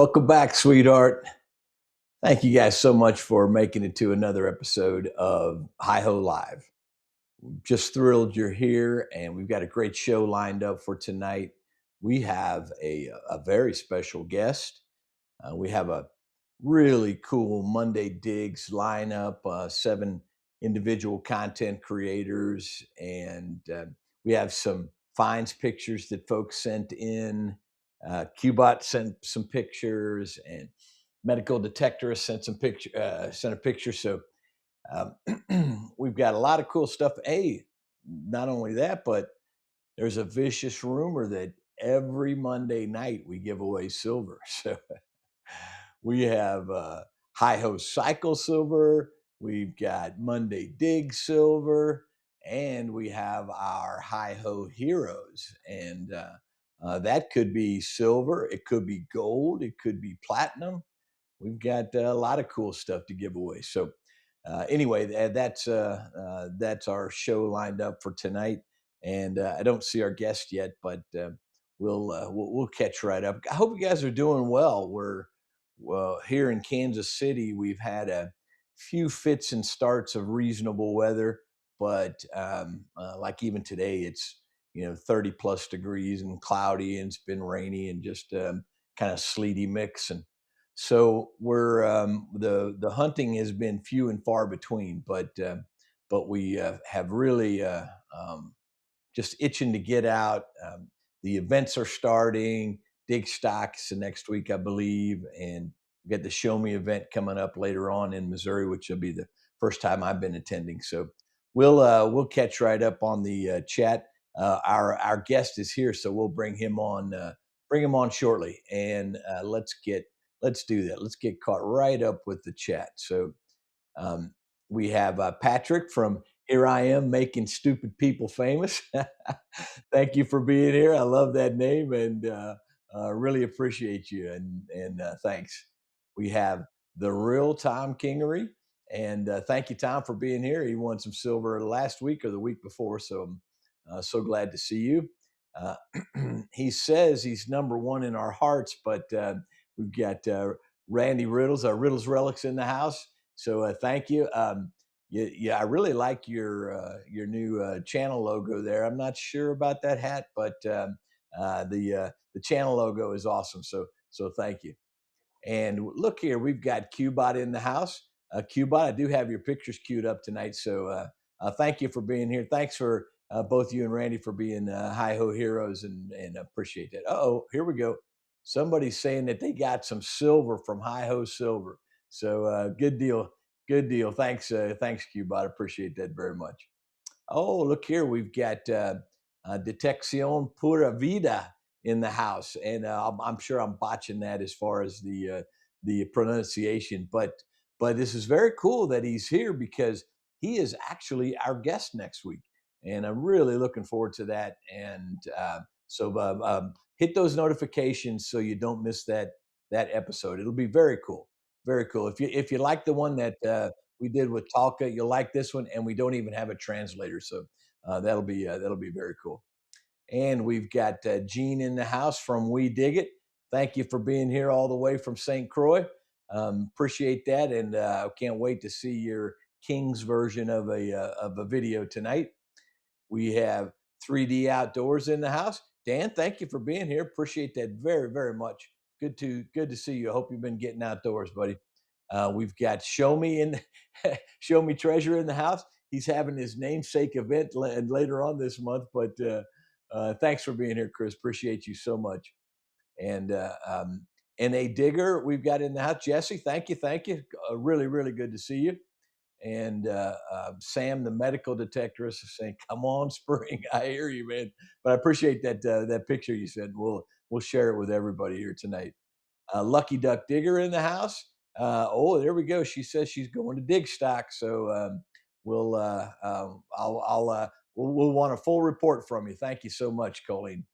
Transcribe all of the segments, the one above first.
Welcome back, sweetheart. Thank you guys so much for making it to another episode of Hi Ho Live. Just thrilled you're here, and we've got a great show lined up for tonight. We have a very special guest. We have a really cool Monday Digs lineup, seven individual content creators, and we have some finds pictures that folks sent in. Qbot sent some pictures, and medical detectorist sent sent a picture. So um, we've got a lot of cool stuff. Hey, not only that, but there's a vicious rumor that every Monday night we give away silver. So we have Hi Ho Cycle Silver, we've got Monday Dig Silver, and we have our Hi Ho Heroes. And that could be silver, it could be gold, it could be platinum. We've got a lot of cool stuff to give away. So anyway, that's our show lined up for tonight. And I don't see our guest yet, but we'll catch right up. I hope you guys are doing well. We're well here in Kansas City. We've had a few fits and starts of reasonable weather, but like even today, it's 30 plus degrees and cloudy, and it's been rainy and just kind of sleety mix. And so we're the hunting has been few and far between, but we have really just itching to get out. The events are starting. Dig Stocks the next week, I believe, and we got the Show Me event coming up later on in Missouri, which will be the first time I've been attending. So we'll catch right up on the chat. Our guest is here, so we'll bring him on shortly, and let's do that. Let's get caught right up with the chat. So um, we have Patrick from Here I Am Making Stupid People Famous. Thank you for being here. I love that name, and really appreciate you. And thanks. We have the real Tom Kingery, and thank you, Tom, for being here. He won some silver last week or the week before, so I'm so glad to see you. Uh, he says he's number one in our hearts, but we've got Randy Riddles, Riddles Relics in the house. So thank you. Yeah, I really like your new channel logo there. I'm not sure about that hat, but the channel logo is awesome. So thank you. And look here, we've got Qbot in the house. Qbot, I do have your pictures queued up tonight. So thank you for being here. Thanks for both you and Randy for being hi ho heroes, and appreciate that. Oh, here we go. Somebody's saying that they got some silver from Hi Ho Silver. So good deal. Good deal. Thanks, Qbot. Appreciate that very much. Oh, look here. We've got Detección Pura Vida in the house. And I'm sure I'm botching that as far as the pronunciation. But this is very cool that he's here because he is actually our guest next week. And I'm really looking forward to that. And hit those notifications so you don't miss that episode. It'll be very cool. Very cool. If you like the one that we did with Talca. You'll like this one, and we don't even have a translator, so that'll be very cool. And we've got Gene in the house from We Dig It. Thank you for being here all the way from St. Croix. Appreciate that, and can't wait to see your King's version of a video tonight. We have 3D Outdoors in the house. Dan, thank you for being here. Appreciate that very, very much. Good to see you. I hope you've been getting outdoors, buddy. We've got Show Me Show Me Treasure in the house. He's having his namesake event later on this month, but thanks for being here, Chris. Appreciate you so much. And N.A. Digger, we've got in the house. Jesse, thank you, thank you. Really, really good to see you. And Sam, the medical detectorist, is saying, "Come on, spring." I hear you, man. But I appreciate that picture you said. We'll share it with everybody here tonight. Lucky Duck Digger in the house. Oh, there we go. She says she's going to dig stock. So we'll want a full report from you. Thank you so much, Colleen.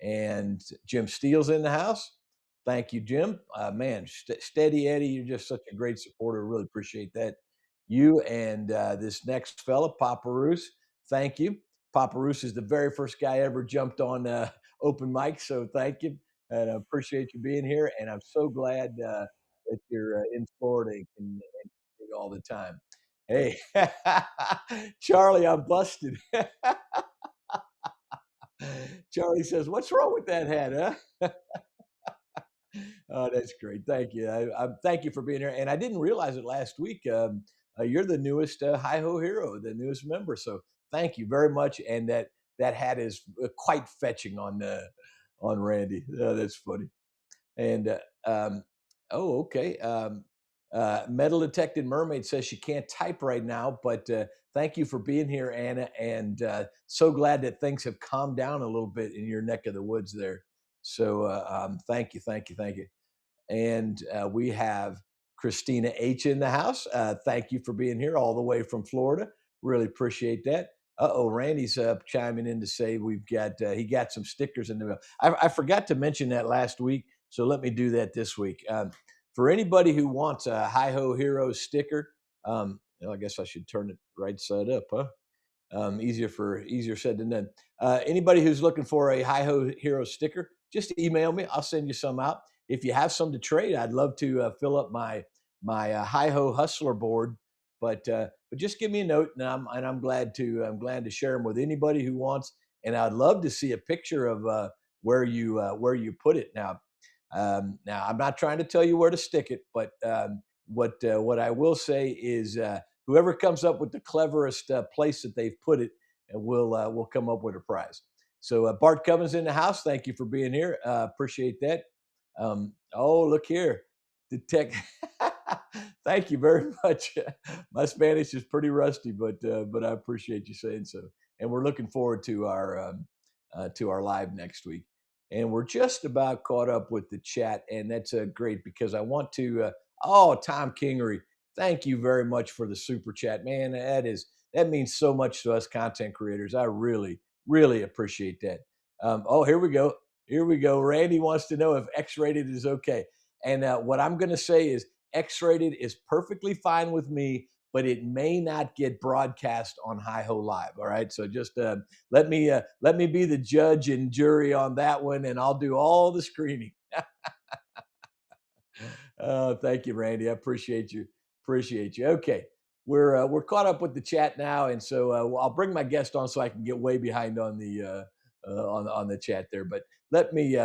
And Jim Steele's in the house. Thank you, Jim. Man, steady Eddie, you're just such a great supporter. Really appreciate that. You and this next fella, Papa Roos. Thank you. Papa Roos is the very first guy ever jumped on open mic, so thank you. and I appreciate you being here. And I'm so glad that you're in Florida and all the time. Hey, Charlie, I'm busted. Charlie says, "What's wrong with that hat, huh?" Oh, that's great. Thank you. I thank you for being here. And I didn't realize it last week. You're the newest Hi Ho Hero, the newest member. So thank you very much. And that hat is quite fetching on Randy. That's funny. And oh, okay. Metal Detected Mermaid says she can't type right now, but thank you for being here, Anna. And so glad that things have calmed down a little bit in your neck of the woods there. So thank you, thank you, thank you. And we have Christina H in the house. Thank you for being here all the way from Florida. Really appreciate that. Oh, Randy's chiming in to say we've got he got some stickers in the mail. I forgot to mention that last week, so let me do that this week. For anybody who wants a Hi Ho Hero sticker, well, I guess I should turn it right side up, huh? Easier said than done. Anybody who's looking for a Hi Ho Hero sticker, just email me. I'll send you some out. If you have some to trade, I'd love to fill up my Hi Ho Hustler board. But just give me a note, and I'm glad to share them with anybody who wants. And I'd love to see a picture of where you put it. Now I'm not trying to tell you where to stick it, but what I will say is whoever comes up with the cleverest place that they've put it, and we'll come up with a prize. So Bart Cummins in the house. Thank you for being here. Appreciate that. Oh, look here, the tech. Thank you very much. My Spanish is pretty rusty, but I appreciate you saying so. And we're looking forward to our live next week. And we're just about caught up with the chat, and that's great because I want to. Oh, Tom Kingery, thank you very much for the super chat, man. That means so much to us content creators. I really appreciate that. Oh, here we go. Here we go. Randy wants to know if X-rated is okay, and what I'm going to say is X-rated is perfectly fine with me, but it may not get broadcast on Hi Ho Live. All right, so just let me be the judge and jury on that one, and I'll do all the screening. Oh, thank you, Randy. I appreciate you. Appreciate you. Okay, we're caught up with the chat now, and so I'll bring my guest on so I can get way behind on the chat there. But let me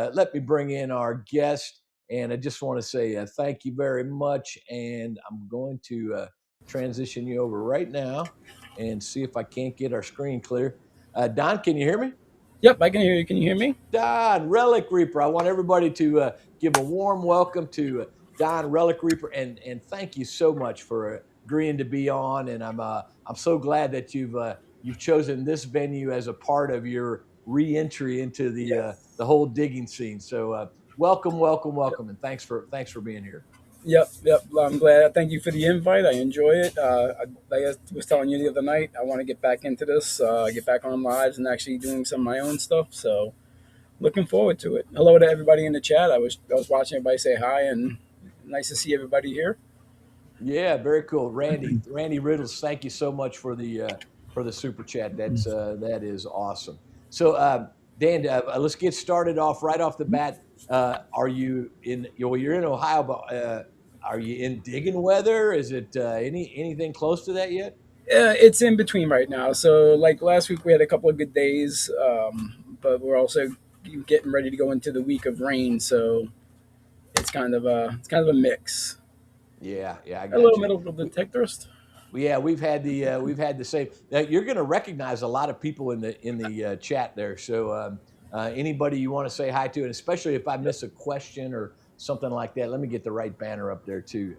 bring in our guest, and I just want to say thank you very much, and I'm going to transition you over right now and see if I can't get our screen clear. Don, can you hear me? Yep, I can hear you. Can you hear me? Don Relic Reaper. I want everybody to give a warm welcome to Don Relic Reaper, and thank you so much for agreeing to be on. And I'm so glad that you've chosen this venue as a part of your reentry into Yes. the whole digging scene. So welcome, welcome, welcome, and thanks for being here. Yep. Well, I'm glad. Thank you for the invite. I enjoy it. Like I was telling you the other night, I want to get back into this, get back on lives and actually doing some of my own stuff. So looking forward to it. Hello to everybody in the chat. I was watching everybody say hi and nice to see everybody here. Yeah, very cool, Randy Riddles. Thank you so much for the super chat. That is awesome. So, Dan, let's get started off right off the bat. Are you in? You're in Ohio, but are you in digging weather? Is it anything close to that yet? It's in between right now. So like last week we had a couple of good days, but we're also getting ready to go into the week of rain. So it's kind of a mix. Yeah, yeah, I Hello, got you. medical detectorist. Yeah, we've had the same. You're going to recognize a lot of people in the chat there. So anybody you want to say hi to, and especially if I Yep. miss a question or something like that, let me get the right banner up there too.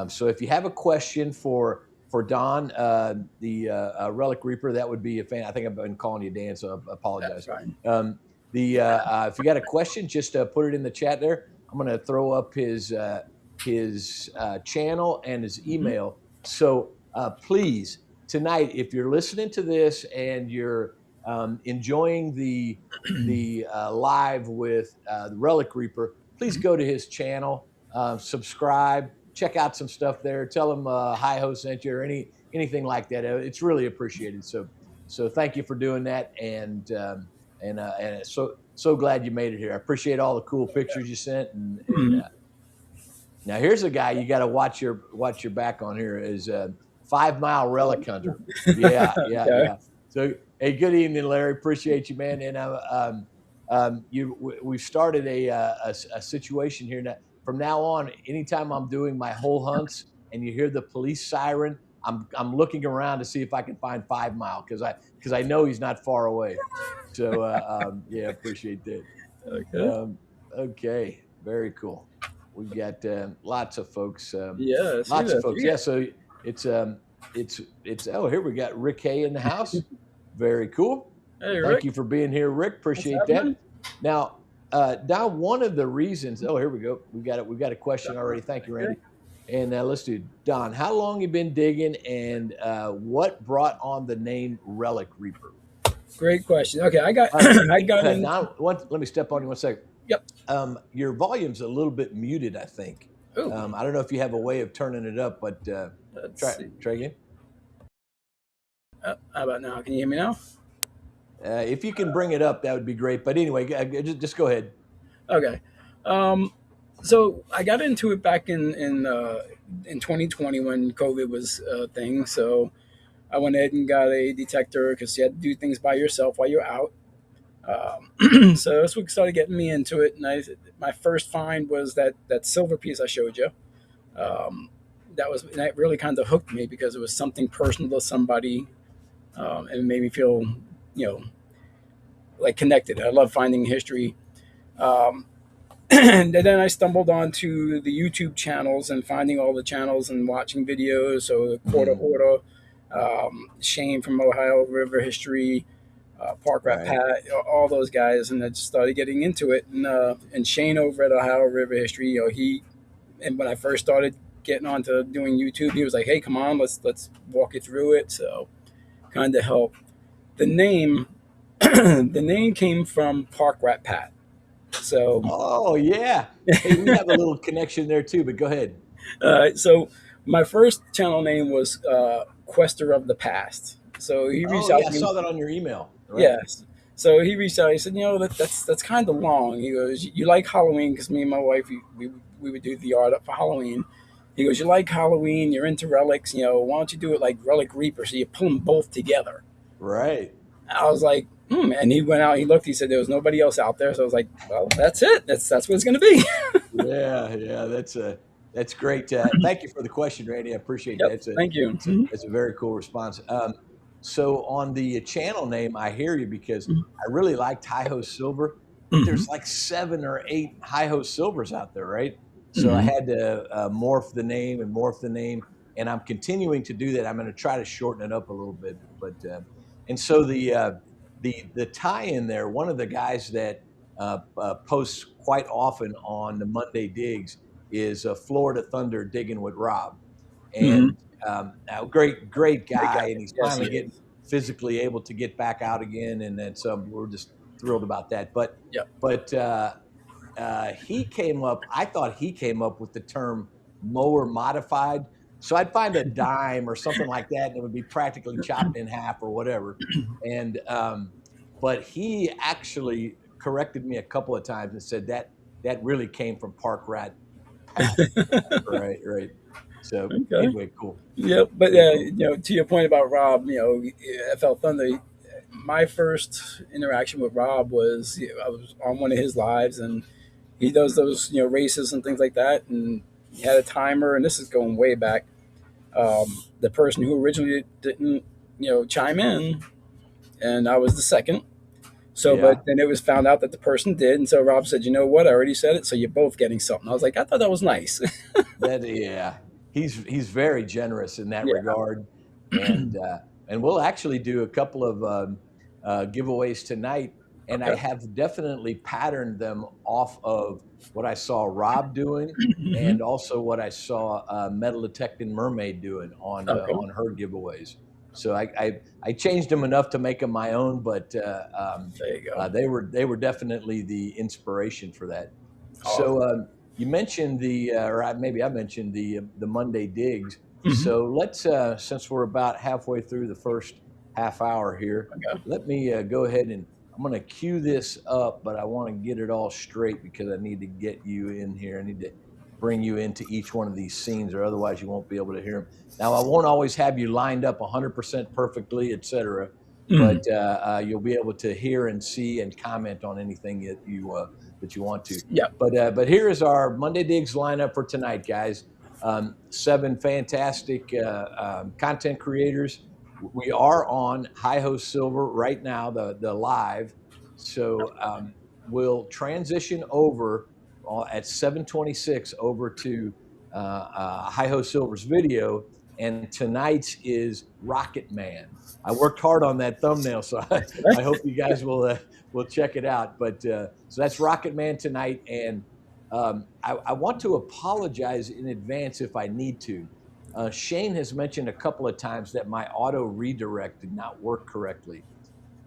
So if you have a question for Don, the Relic Reaper, that would be a fan. I think I've been calling you Dan, so I That's apologize. fine. If you got a question, just put it in the chat there. I'm going to throw up his channel and his Hmm. email. So please tonight, if you're listening to this and you're enjoying the live with the Relic Reaper, please go to his channel, subscribe, check out some stuff there. Tell him Hi Ho sent you or anything like that. It's really appreciated. So thank you for doing that, and so glad you made it here. I appreciate all the cool pictures you sent, and Mhm. now here's a guy you got to watch your back on here is a 5 Mile Relic Hunter. Yeah, yeah, Okay. yeah. So hey, good evening, Larry. Appreciate you, man. And we've started a situation here now. From now on, anytime I'm doing my whole hunts and you hear the police siren, I'm looking around to see if I can find 5 Mile because I know he's not far away. So yeah, appreciate that. Okay. Um, okay, very cool. We've got lots of folks. Yeah, I see Lots of that. folks. Yeah. So it's it's. Oh, here we got Rick Hay in the house. Very cool. Hey, Thank Rick, you for being here, Rick. what's Appreciate that. happening? Now, now one of the reasons. Oh, here we go. We got it. We got a question already. Thank you, Okay. Randy. And let's do Don. How long you been digging, and what brought on the name Relic Reaper? Great question. Okay, I got I got in. Don, let me step on you 1 second. Yep. Your volume's a little bit muted, I think. Oh, I don't know if you have a way of turning it up, but let's try see. try again. How about now? Can you hear me now? If you can bring it up, that would be great. But anyway, just go ahead. Okay. Um, so I got into it back in 2020 when COVID was a thing. So I went ahead and got a detector because you had to do things by yourself while you're out. So that's what started getting me into it. And my first find was that silver piece I showed you. Um, that really kind of hooked me because it was something personal to somebody, and it made me feel, you know, like connected. I love finding history. Um, and then I stumbled onto the YouTube channels and finding all the channels and watching videos. So the Quarter Mm, Order, Shane from Ohio River History, Park Rat right. Pat, all those guys, and I just started getting into it. And Shane over at Ohio River History, and when I first started getting onto doing YouTube, he was like, "Hey, come on, let's walk you through it." So kind of helped. The name, the name came from Park Rat Pat. So Oh yeah. Hey, we have a little connection there too. But go ahead. so my first channel name was Quester of the Past. So he reached Oh out yeah, I to me. saw that on your email. Right. Yes. So he reached out. He said, that's kind of long. He goes, you like Halloween because me and my wife we would do the art up for Halloween. He goes, you like Halloween. You're into relics. Why don't you do it like Relic Reaper? So you pull them both together. Right. I was like, hmm. And he went out. He looked. He said there was nobody else out there. So I was like, well, that's it. That's what it's going to be. Yeah, yeah, that's great. Thank you for the question, Randy. I appreciate that. Yep. Thank you. It's a very cool response. So on the channel name, I hear you because Mhm. I really liked Hi Ho Silver, but Mhm. there's like 7 or 8 Hi Ho Silvers out there, right? So I Mhm. had to morph the name, and I'm continuing to do that. I'm going to try to shorten it up a little bit, but and so the tie in there. One of the guys that posts quite often on the Monday Digs is Florida Thunder digging with Rob, Mhm. and now great Great guy. guy, and he's Yes, he finally getting is. physically able to get back out again, and then so we're just thrilled about that. But Yep. but he came up. I thought he came up with the term mower modified. So I'd find a dime or something like that, and it would be practically chopped in half or whatever. And but he actually corrected me a couple of times and said that really came from Park Rat Pat. Right, right. So Okay. anyway, cool, Yep. But very cool. to your point about Rob, FL Thunder. My first interaction with Rob was I was on one of his lives, and he does those races and things like that, and he had a timer, and this is going way back. The person who originally didn't chime in, and I was the second. So, Yeah, but then it was found out that the person did, and so Rob said, "You know what? I already said it, so you're both getting something." I was like, "I thought that was nice." yeah. He's very generous in that Yeah. regard, and we'll actually do a couple of giveaways tonight, and I Okay. have definitely patterned them off of what I saw Rob doing, Hmm. and also what I saw Metal Detecting Mermaid doing Okay. on her giveaways. So I changed them enough to make them my own, but There you go. they were definitely the inspiration for that. So Awesome. you mentioned maybe I mentioned the Monday digs. Hmm. So let's since we're about halfway through the first half hour here, Okay. let me go ahead and I'm I'm going to cue this up, but I want to get it all straight because I need to get you in here. I need to bring you into each one of these scenes, or otherwise you won't be able to hear them. Now, I won't always have you lined up 100% perfectly, etc., but Mhm. you'll be able to hear and see and comment on anything that you want to. Yeah. But here is our Monday Digs lineup for tonight, guys. 7 fantastic content creators. We are on Hi Ho Silver right now, the live. So we'll transition over at 7:26 over to Hi Ho Silver's video, and tonight's is Rocket Man. I worked hard on that thumbnail, so I hope you guys will check it out. But so that's Rocket Man tonight, and I want to apologize in advance if I need to. Shane has mentioned a couple of times that my auto redirect did not work correctly.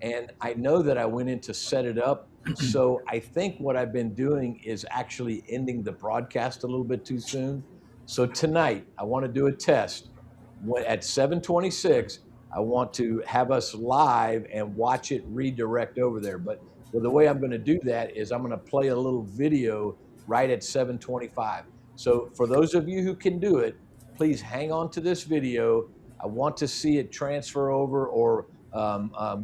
And I know that I went in to set it up. So I think what I've been doing is actually ending the broadcast a little bit too soon. So tonight, I want to do a test. At 7:26, I want to have us live and watch it redirect over there. But well, the way I'm going to do that is I'm going to play a little video right at 7:25. So for those of you who can do it, please hang on to this video. I want to see it transfer over or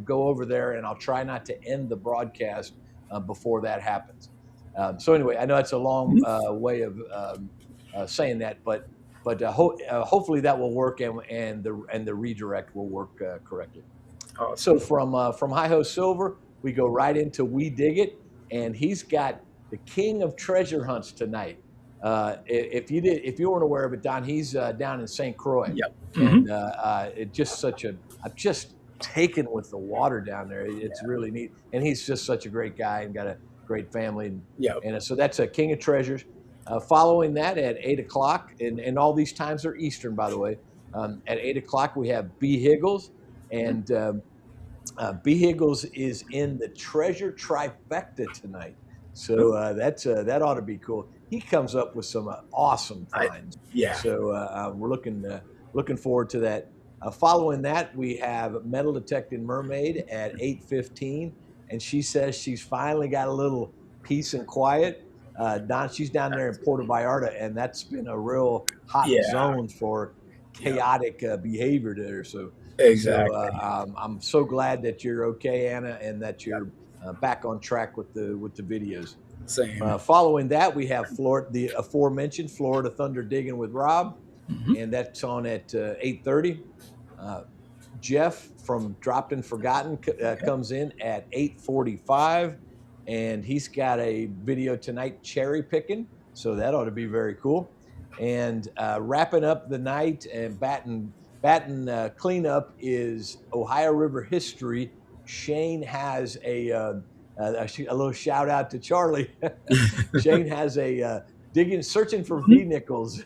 go over there, and I'll try not to end the broadcast before that happens. So anyway, I know that's a long Mhm. way of saying that, but hopefully that will work, and the redirect will work correctly. So Awesome. from Hi Ho Silver, we go right into We Dig It, and he's got the king of treasure hunts tonight. If you weren't aware of it, Don, he's down in St. Croix, Yep. Hmm. and it just such a I'm just taken with the water down there. It's Yeah. really neat, and he's just such a great guy and got a great family, Yep. and so that's a king of treasures. Following that at 8 o'clock, and all these times are Eastern, by the way. At 8 o'clock, we have B Higgles, and B. Higgles is in the treasure trifecta tonight. So that ought to be cool. He comes up with some awesome I. finds. Yeah. So we're looking forward to that. Following that, we have Metal Detecting Mermaid at 8:15, and she says she's finally got a little peace and quiet. She's down there in Puerto Vallarta, and that's been a real hot Yeah. zone for Yep. chaotic behavior there. So Exactly. I'm so glad that you're okay, Anna, and that Yep. you're back on track with the videos. Same. Following that, we have the aforementioned Florida Thunder Digging with Rob, Hmm. and that's on at 8:30. Uh, Jeff from Dropped and Forgotten Okay. comes in at 8:45, and he's got a video tonight cherry picking, so that ought to be very cool. And wrapping up the night and batting cleanup is Ohio River history. Shane has a little shout out to Charlie. Shane has searching for Mhm. V nickels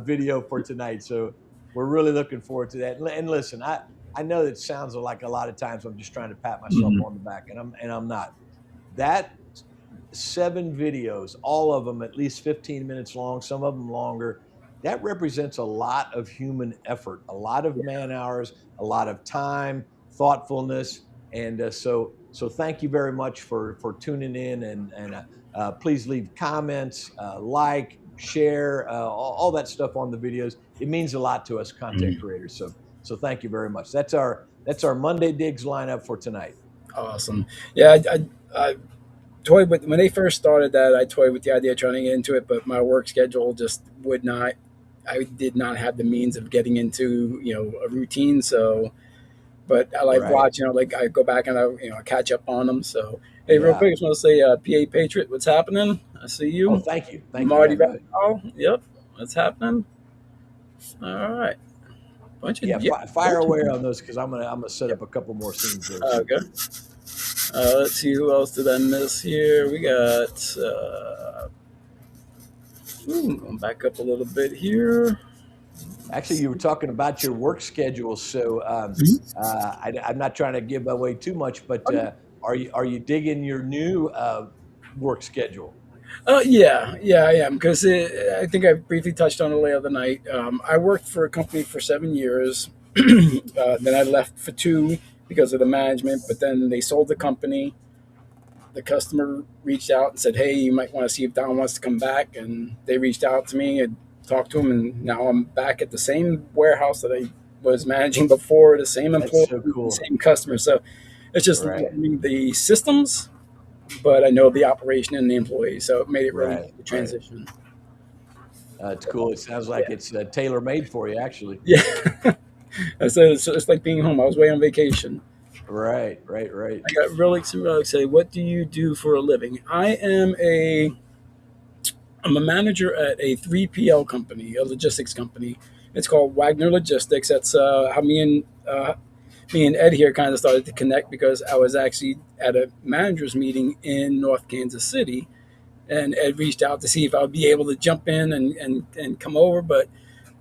video for tonight. So we're really looking forward to that. And listen, I know it sounds like a lot of times I'm just trying to pat myself Mhm. on the back, and I'm not. That 7 videos, all of them at least 15 minutes long, some of them longer. That represents a lot of human effort, a lot of man hours, a lot of time, thoughtfulness, and so thank you very much for tuning in, and please leave comments, like, share, all that stuff on the videos. It means a lot to us content Mhm. creators. So thank you very much. That's our Monday Digs lineup for tonight. Awesome. Yeah. I toyed with when they first started that. I toyed with the idea of trying to get into it, but my work schedule just would not. I did not have the means of getting into a routine. So, but I like Right. watching. Like I go back and I catch up on them. So, hey, real Yeah. quick, I just want to say, PA Patriot, what's happening? I see Oh, you, thank you. Thank you. Marty Yeah. Go ahead. Rathall. Yep, what's happening? All right, bunch of Yeah, yeah, fire bunch of away on those because I'm gonna set yep. up a couple more scenes there. So Okay. Let's see who else did I miss here. We got. Going back up a little bit here. actually, you were talking about your work schedule. So Mhm. I'm not trying to give away too much, but Okay. are you digging your new work schedule? Yeah, yeah, I am because I think I briefly touched on it the other night. I worked for a company for 7 years, then I left for two. because of the management. But then they sold the company. The customer reached out and said, "Hey, you might want to see if Don wants to come back." And they reached out to me and talked to him, and now I'm back at the same warehouse that I was managing before, the same That's employees, so the cool. same customers. So it's just Right. learning the systems, but I know the operation and the employees, so it made it really Right. easy to Right. transition. It's cool. It sounds like Yeah, it's tailor made for you, actually. yeah. So it's like being home. I was away on vacation. Right. Right. Right. I got Relics and Relics. Say, what do you do for a living? I'm a manager at a 3PL company, a logistics company. It's called Wagner Logistics. That's how me and Ed here kind of started to connect because I was actually at a managers meeting in North Kansas City, and Ed reached out to see if I would be able to jump in and come over, but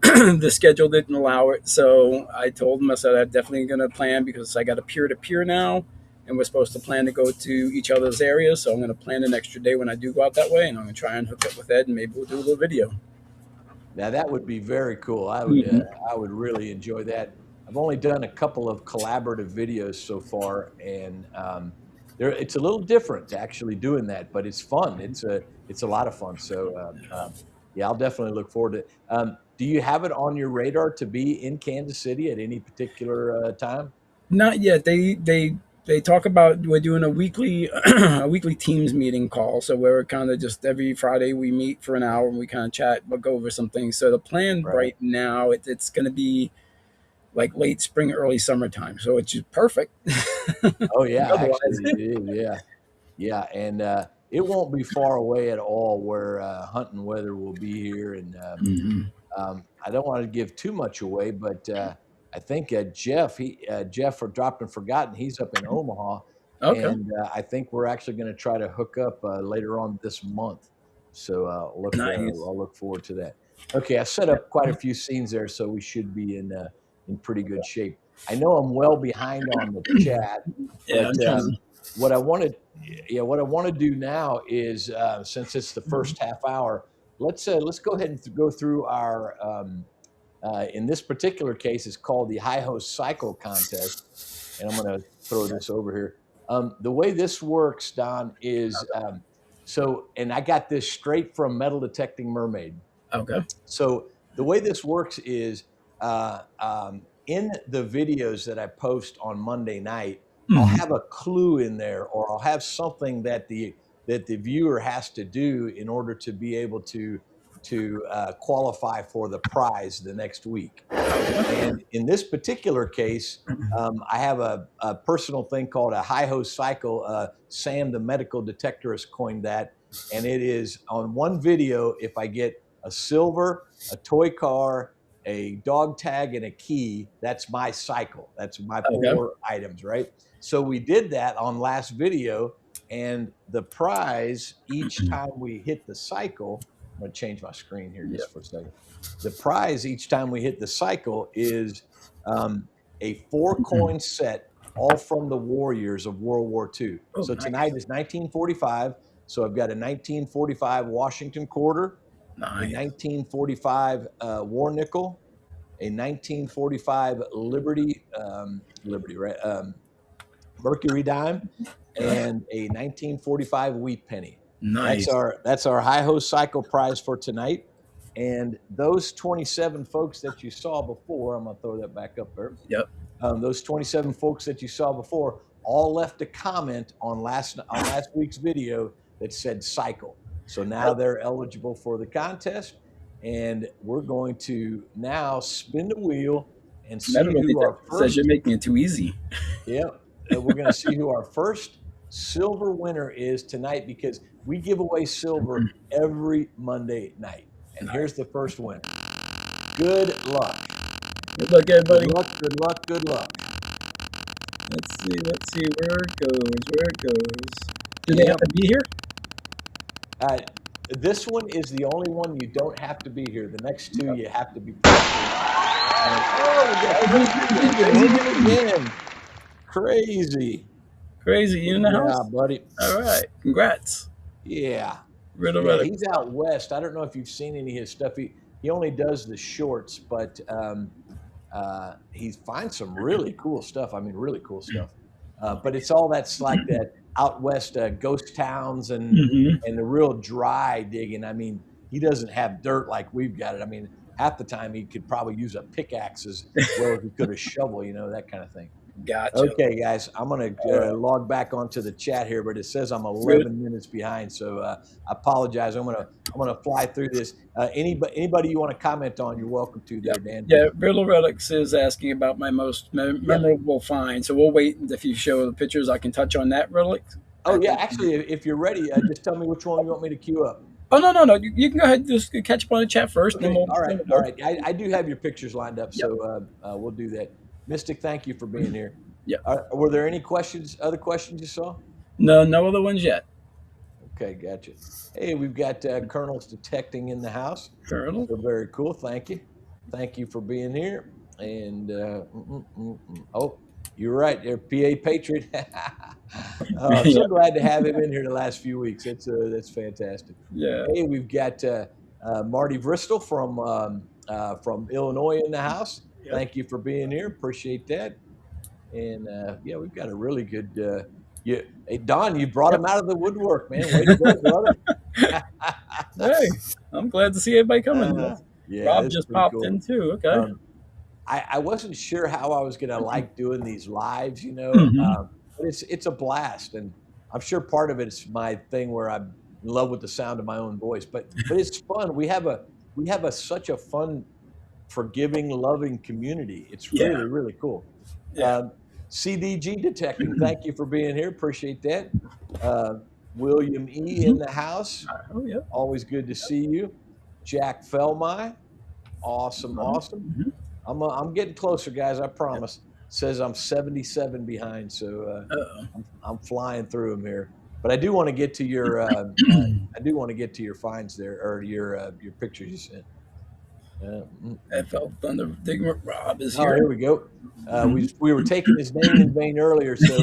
the schedule didn't allow it. So I told him, I said, I'm definitely going to plan because I got a peer to peer now, and we're supposed to plan to go to each other's areas. So I'm going to plan an extra day when I do go out that way, and I'm going to try and hook up with Ed, and maybe we'll do a little video. Now that would be very cool. Mhm. I would really enjoy that. I've only done a couple of collaborative videos so far, and it's a little different to actually doing that, but it's fun. It's a lot of fun. So yeah, I'll definitely look forward to it. Do you have it on your radar to be in Kansas City at any particular time? Not yet. They talk about we're doing a weekly a weekly Teams meeting call. So we're kind of just every Friday we meet for an hour and we kind of chat, but go over some things. So the plan Right. right now it's going to be like late spring, early summertime. So it's just perfect. Oh yeah, Otherwise, actually it is. Yeah. Yeah, and it won't be far away at all where hunting weather will be here. And hmm. I don't want to give too much away, but I think Jeff for Dropped and Forgotten, he's up in Omaha, Okay, and I think we're actually going to try to hook up later on this month. So nice. I'll look forward to that. Okay, I set up quite a few scenes there, so we should be in pretty good shape. I know I'm well behind on the chat, Yeah, but I'm trying to. what I wanted, yeah, what I want to do now is since it's the Mhm. first half hour, let's go ahead and go through our in this particular case, it's called the High Host Cycle Contest. And I'm going to throw this over here. The way this works, Don, is and I got this straight from Metal Detecting Mermaid. Okay. So the way this works is in the videos that I post on Monday night, I'll Mhm. have a clue in there, or I'll have something that the viewer has to do in order to be able to qualify for the prize the next week. And in this particular case, I have a personal thing called a high host cycle. Sam, the medical detectorist, coined that. And it is on one video, if I get a silver, a toy car, a dog tag, and a key, that's my cycle. That's my Okay. four items, right? So we did that on last video. And the prize each time we hit the cycle, I'm going to change my screen here Yeah. just for a second. The prize each time we hit the cycle is a four coin set, all from the warriors of World War II. Oh, So tonight nice. is 1945. So I've got a 1945 Washington quarter, a Nice. 1945 war nickel, a 1945 Liberty, right? Mercury dime, Okay. and a 1945 wheat penny. Nice. That's our high host cycle prize for tonight. And those 27 folks that you saw before, I'm going to throw that back up there. Yep. Those 27 folks that you saw before all left a comment on last week's video that said cycle. So now Yep. they're eligible for the contest, and we're going to now spin the wheel and see Medical who our detector says you're first. making it too easy. Yeah, we're going to see who our first silver winner is tonight, because we give away silver every Monday night. And Nice. here's the first winner. Good luck. Good luck, Good everybody. luck. Good luck. Good luck. Let's see. Let's see where it goes. Where it goes. Do they have Yep. to be here? Uh, this one is the only one you don't have to be here. The next two you have to be present. Oh, we got Crazy Vegan winning again. Crazy. Crazy. You in Good the job, house? buddy. All right. Congrats. Yeah. Yeah, Relic. he's out west. I don't know if you've seen any of his stuff. He only does the shorts, but he finds some really cool stuff. I mean, really cool stuff. But it's all that's like that out west ghost towns Hmm. and the real dry digging. I mean, he doesn't have dirt like we've got it. I mean, half the time he could probably use a pickaxe as well as he could a shovel, that kind of thing. Gotcha. Okay, guys, I'm going All to right. log back onto the chat here, but it says I'm Good. 11 minutes behind, so I apologize. I'm gonna fly through this. Anybody you want to comment on, you're welcome to Yeah. there, Dan. Yeah. Riddle Relics is asking about my most Yeah. memorable find. So we'll wait. If you show the pictures, I can touch on that relic. Oh yeah. Actually, if you're ready, just tell me which one you want me to queue up. Oh, no, no, no. You can go ahead and just catch up on the chat first, and Okay. then All right. then All we'll go. right. I do have your pictures lined up, Yep. so we'll do that. Mystic, thank you for being here. Yep. Were there any questions? Other questions you saw? No, no other ones yet. Okay, gotcha. Hey, we've got Colonels Detecting in the house. Colonel. So very cool. Thank you. Thank you for being here. And oh, you're right there, PA Patriot. I'm so Yeah. glad to have him in here the last few weeks. That's fantastic. Yeah. Hey, we've got Marty Bristol from Illinois in the house. Yep. Thank you for being here. Appreciate that. And yeah, we've got a really good. Hey, Don, you brought him out of the woodwork, man. Way to go, brother. Hey, I'm glad to see everybody coming. Yeah, Rob it's just pretty popped cool. in too. Okay. Um, I wasn't sure how I was gonna like doing these lives, Hmm. but it's a blast, and I'm sure part of it's my thing where I'm in love with the sound of my own voice. But it's fun. We have such a fun, forgiving, loving community. It's Yeah. really really cool. Yeah. Um, CDG Detecting, thank you for being here. Appreciate that. Uh, William E in Mhm. the house. Oh, yeah. Always good to see you. Jack Felmy, awesome, awesome. Mhm. I'm getting closer, guys. I promise. Says I'm 77 behind, so Uh-oh. I'm flying through them here. But I do want to get to your I do want to get to your finds there or your pictures you sent. FL Thunder Digger Rob is Oh, here. here we go. Mhm. We were taking his name in vain earlier, so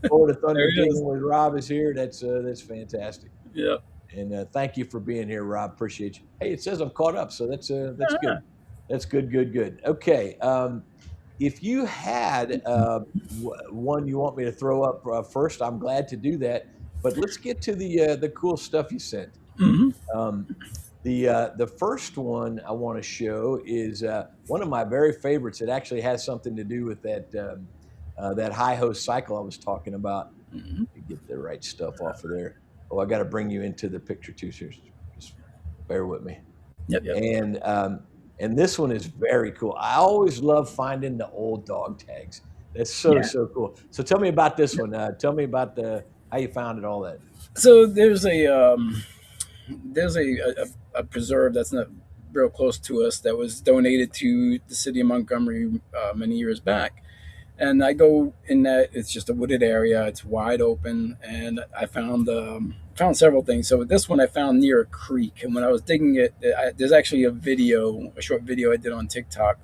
Florida Thunder There he is. Digging with Rob is here. That's fantastic. Yeah. And thank you for being here, Rob. Appreciate you. Hey, it says I'm caught up, so that's Ah. good. That's good, good, good. Okay. If you had one you want me to throw up first, I'm glad to do that. But let's get to the cool stuff you sent. Mhm. Um, the first one I want to show is one of my very favorites. It actually has something to do with that high host cycle I was talking about. Mhm. To get the right stuff off of there. Oh, I got to bring you into the picture too. So just bear with me. Yep. Yep. And this one is very cool. I always love finding the old dog tags. That's so Yeah. so cool. So tell me about this one. Tell me about the how you found it, all that. So there's a preserve that's not real close to us that was donated to the city of Montgomery many years back. And I go in that it's just a wooded area. It's wide open, and I found several things. So this one I found near a creek, and when I was digging it, there's actually a short video I did on TikTok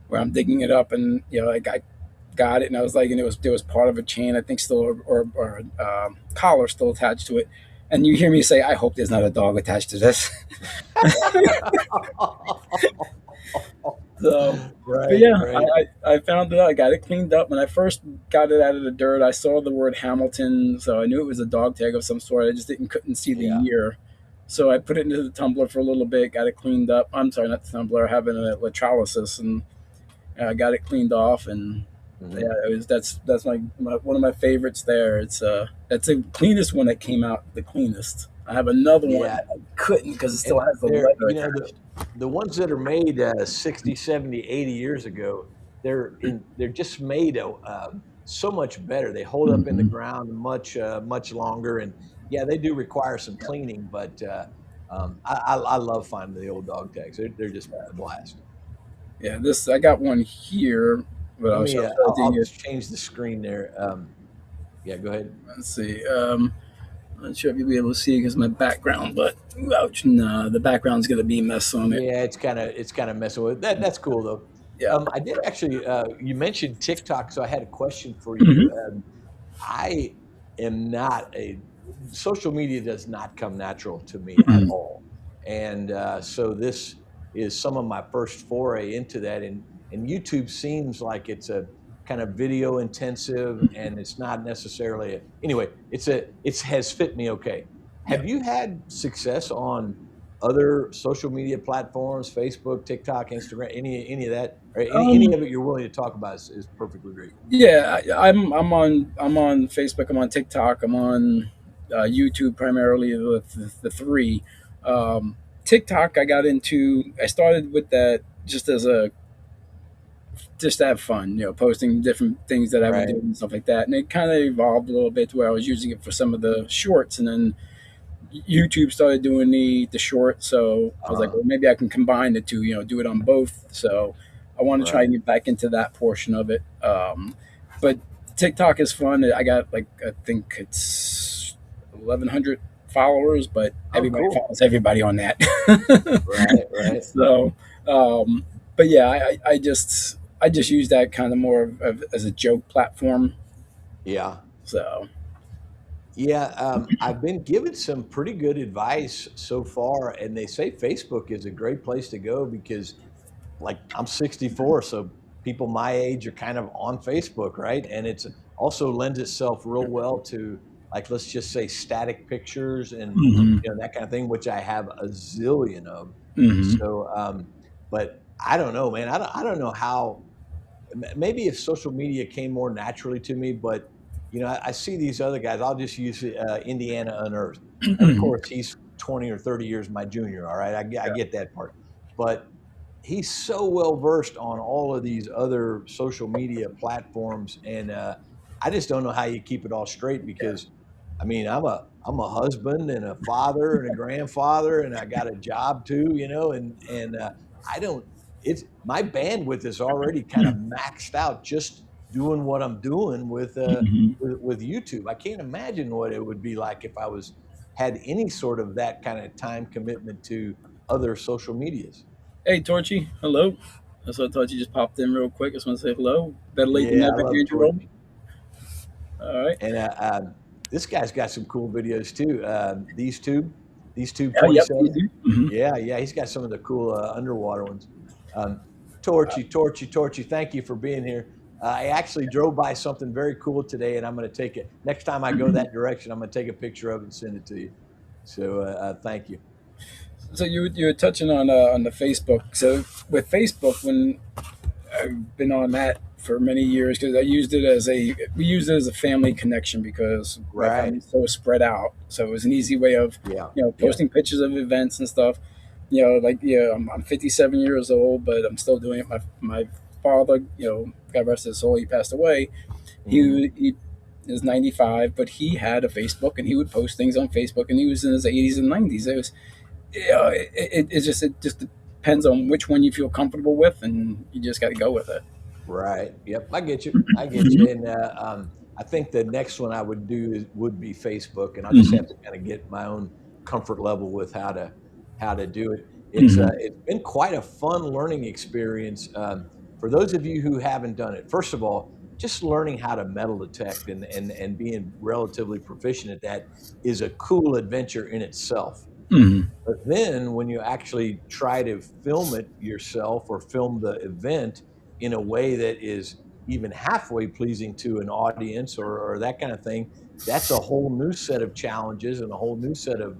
where I'm digging it up, and like I got it, and I was like, and there was part of a chain, I think, still or collar still attached to it. And you hear me say, "I hope there's not a dog attached to this." So, but Right, yeah, right. I found it. I got it cleaned up. When I first got it out of the dirt, I saw the word Hamilton, so I knew it was a dog tag of some sort. I just didn't couldn't see the Yeah. year, so I put it into the tumbler for a little bit. Got it cleaned up. I'm sorry, not the tumbler. I have it in a electrolysis, and I got it cleaned off. And yeah, Mhm. that's my one of my favorites. There, that's the cleanest one that came out. The cleanest. I have another one Yeah. that I couldn't because it still And has the leather attached. the ones that are made 60, 70, 80 years ago, they're just made so much better. They hold up in the Mhm. ground much longer, and yeah, they do require some cleaning. But I love finding the old dog tags. They're just a blast. Yeah, this I got one here, but Let me. I'll try to dig I'll it. just change the screen there. Yeah, go ahead. Let's see. I'm not sure if you'll be able to see because my background, but ouch, no, the background's gonna be a mess on it. Yeah, it's kind of messing with that. That's cool though. Yeah. I did actually. You mentioned TikTok, so I had a question for you. Hmm. I am not a social media does not come natural to me at Hmm. all, and so this is some of my first foray into that. And and YouTube seems like it's a kind of video intensive, and it's not necessarily anyway. It has fit me okay. Yeah. Have you had success on other social media platforms, Facebook, TikTok, Instagram, any of that, or any Um, of it you're willing to talk about is perfectly great. yeah, I'm on Facebook. I'm on TikTok. I'm on YouTube primarily. The three. Um, TikTok, I got into. I started with that just to have fun, posting different things that I would do Right. and stuff like that. And it kind of evolved a little bit to where I was using it for some of the shorts, and then YouTube started doing the short. So I was like, Uh-huh. well, maybe I can combine the two, do it on both. So I want to try and Right. get back into that portion of it. But TikTok is fun. I got like I think it's 1,100 followers, but Oh, everybody cool. follows everybody on that. Right. Right. So, but yeah, I just use that kind of more as a joke platform. Yeah. So, Yeah, I've been given some pretty good advice so far, and they say Facebook is a great place to go because, like, I'm 64, so people my age are kind of on Facebook, right? And it's also lends itself real well to, like, let's just say static pictures and hmm that kind of thing, which I have a zillion of. hmm So, but I don't know, man. I don't know how maybe if social media came more naturally to me, but I see these other guys. I'll just use Indiana Unearthed, and of hmm course, he's 20 or 30 years my junior. All right, I get that part, but he's so well versed on all of these other social media platforms, and I just don't know how you keep it all straight because, I mean, I'm a husband and a father and a grandfather, and I got a job too, and I don't. It's my bandwidth is already kind of maxed out just doing what I'm doing hmm with YouTube. I can't imagine what it would be like if I was had any sort of that kind of time commitment to other social medias. Hey, Torchy, hello. I saw Torchy just popped in real quick. I just want to say hello. Better late than Yeah, I never, love Angelo. Torchy. All right. And this guy's got some cool videos too. These tube Yeah, yep, you 27. do. Hmm. Yeah, yeah, he's got some of the cool underwater ones. Um, Torchy, thank you for being here. I actually drove by something very cool today, and I'm going to take it. Next time I go that direction, I'm going to take a picture of it and send it to you. So thank you. So you were touching on the Facebook. So with Facebook, when I've been on that for many years because we used it as a family connection because my Right. family's so spread out. So it was an easy way of Yeah. Yep. posting pictures of events and stuff. Like I'm 57 years old, but I'm still doing it. My father, God rest his soul, he passed away. Hmm. He is 95, but he had a Facebook and he would post things on Facebook, and he was in his 80s and 90s. It was it just depends on which one you feel comfortable with, and you just got to go with it. Right. Yep. I get you. I get you. And I think the next one I would do would be Facebook, and I'll just have Hmm to kind of get my own comfort level with how to do it. hmm It's been quite a fun learning experience for those of you who haven't done it. First of all, just learning how to metal detect and being relatively proficient at that is a cool adventure in itself. hmm But then when you actually try to film it yourself or film the event in a way that is even halfway pleasing to an audience or that kind of thing, that's a whole new set of challenges and a whole new set of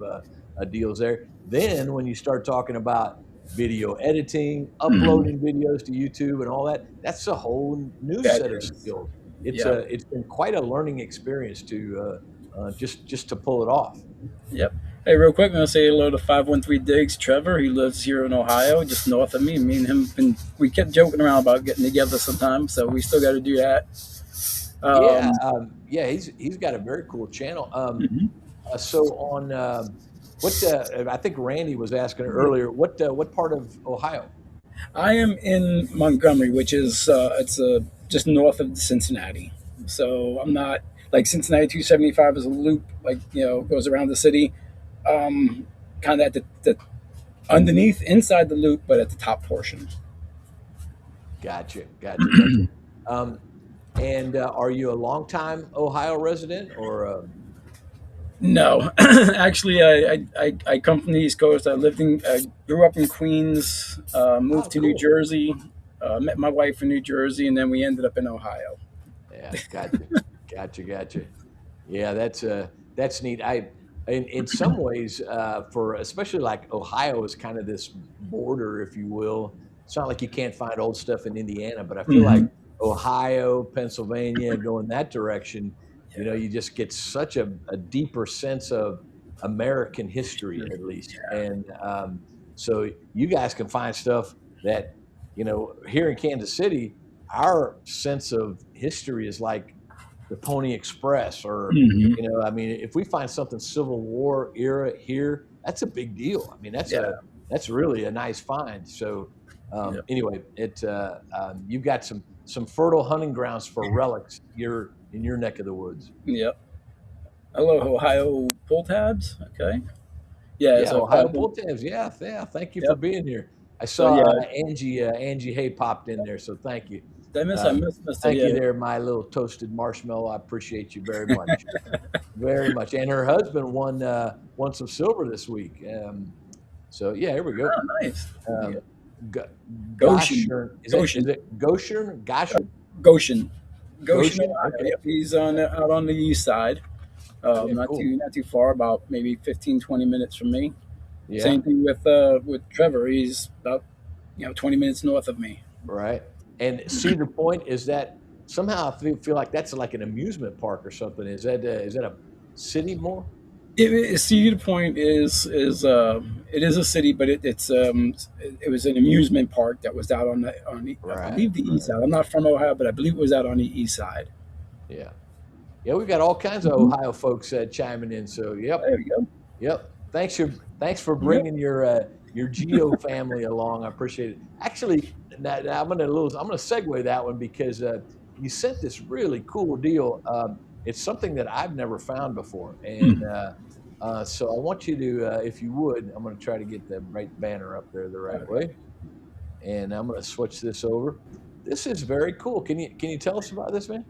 deals there. Then when you start talking about video editing, hmm uploading videos to YouTube and all that, that's a whole new That set of is, skills. yep, It's been quite a learning experience to just to pull it off. yep. Hey, real quick, I'm gonna say hello to 513 Diggs. Trevor, he lives here in Ohio, just north of me. Me and him, we kept joking around about getting together sometime, so we still got to do that. Yeah, Um, yeah, he's got a very cool channel. mhm. So on what I think Randy was asking earlier, what part of Ohio? I am in Montgomery, which is it's just north of Cincinnati. So I'm not like Cincinnati 275 is a loop, like goes around the city, um, kind of at the underneath inside the loop, but at the top portion. Gotcha. Um, and are you a longtime Ohio resident or? No, actually, I come from the East Coast. I grew up in Queens, moved Oh, to New cool. Jersey, Met my wife in New Jersey, and then we ended up in Ohio. Yeah, gotcha, gotcha. Yeah, that's neat. In some ways, for especially like Ohio is kind of this border, if you will. It's not like you can't find old stuff in Indiana, but I feel like Hmm. Ohio, Pennsylvania, going that direction, Yeah. you just get such a deeper sense of American history, at least. And so you guys can find stuff that, here in Kansas City, our sense of history is like the Pony Express, or Hmm. I mean, if we find something Civil War era here, that's a big deal. I mean, Yeah. that's really a nice find. So Yep. anyway, you've got some fertile hunting grounds for relics. You're in your neck of the woods. Yep. Hello, Ohio pull tabs. Okay. Yeah. Yeah, So I Ohio found them. Bull Tabs. Yeah, yeah. Thank you for Yep. being here. I So saw yeah, Angie Hay popped in there, so thank you. I Um, missed her. Thank you Yeah. there, my little toasted marshmallow. I appreciate you very much. Very much. And her husband won some silver this week. So yeah, here we go. Oh, nice. Yeah. Um, G- Goshen. Goshern, is Goshen. it Goshern? Goshern? Goshen. Goshen, Goshen? Ohio. Okay. Yep. He's on out on the east side. Yeah, cool. Not too far. About maybe 15, 20 minutes from me. Yeah, Same thing with Trevor. He's about 20 minutes north of me. right. And Cedar Point, is that somehow I feel like that's like an amusement park or something. Is that a city more? Cedar Point is it is a city, but it was an amusement park that was out on the, I Right, believe the east right. side. I'm not from Ohio, but I believe it was out on the east side. Yeah. Yeah, we've got all kinds of Mhm. Ohio folks chiming in. So, yep. There we go. Yep. Thanks for Yep. bringing your Geo family along. I appreciate it. Actually, now I'm gonna segue that one because you sent this really cool deal. It's something that I've never found before, and Hmm. so I want you to, if you would, I'm gonna try to get the right banner up there the right Okay. way, and I'm gonna switch this over. This is very cool. Can you tell us about this, man?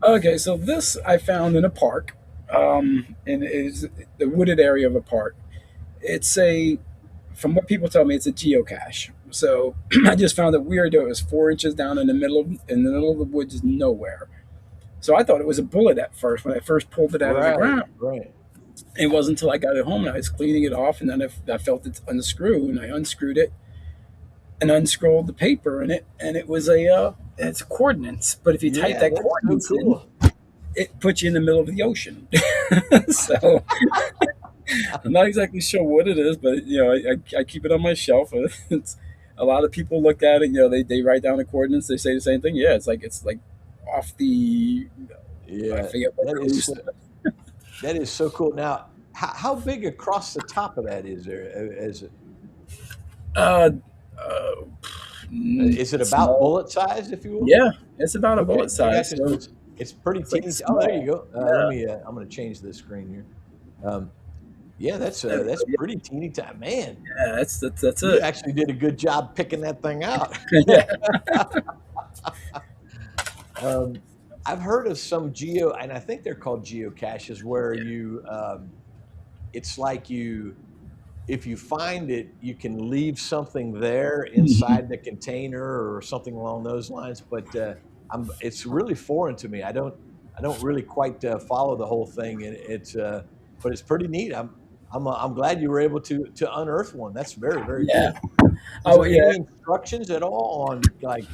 Okay, so this I found in a park, and it is the wooded area of a park. It's a, from what people tell me, it's a geocache. So I just found it weird that it was 4 inches down in the middle of the woods, nowhere. So I thought it was a bullet at first when I first pulled it out of the Right, ground. right. It wasn't until I got it home and I was cleaning it off, and then I felt it unscrew, and I unscrewed it and unscrolled the paper in it, and it was it's coordinates. But if you type Yeah, that that's so coordinates in, cool. it puts you in the middle of the ocean. So I'm not exactly sure what it is, but I keep it on my shelf. It's, a lot of people look at it. They write down the coordinates. They say the same thing. Yeah, it's like off the, I Yeah, forget what that is coast. that is so cool. Now, how big across the top of that is there? Uh, uh, Is it about Small. bullet size, if you will? Yeah, it's about a Okay, bullet I size. got you. So So it's pretty it's like teeny. Oh, there you small. go. Let Yeah. me. I'm going to change this screen here. Um, yeah, There we that's go. pretty teeny tiny. Man, Yeah, that's you it. actually did a good job picking that thing out. Yeah. um, I've heard of some and I think they're called geocaches, where it's like if you find it, you can leave something there Mhm. inside the container or something along those lines. But it's really foreign to me. I don't really quite follow the whole thing, and but it's pretty neat. I'm glad you were able to unearth one. That's very, very Yeah. cool. Is Oh there yeah. any instructions at all on, like,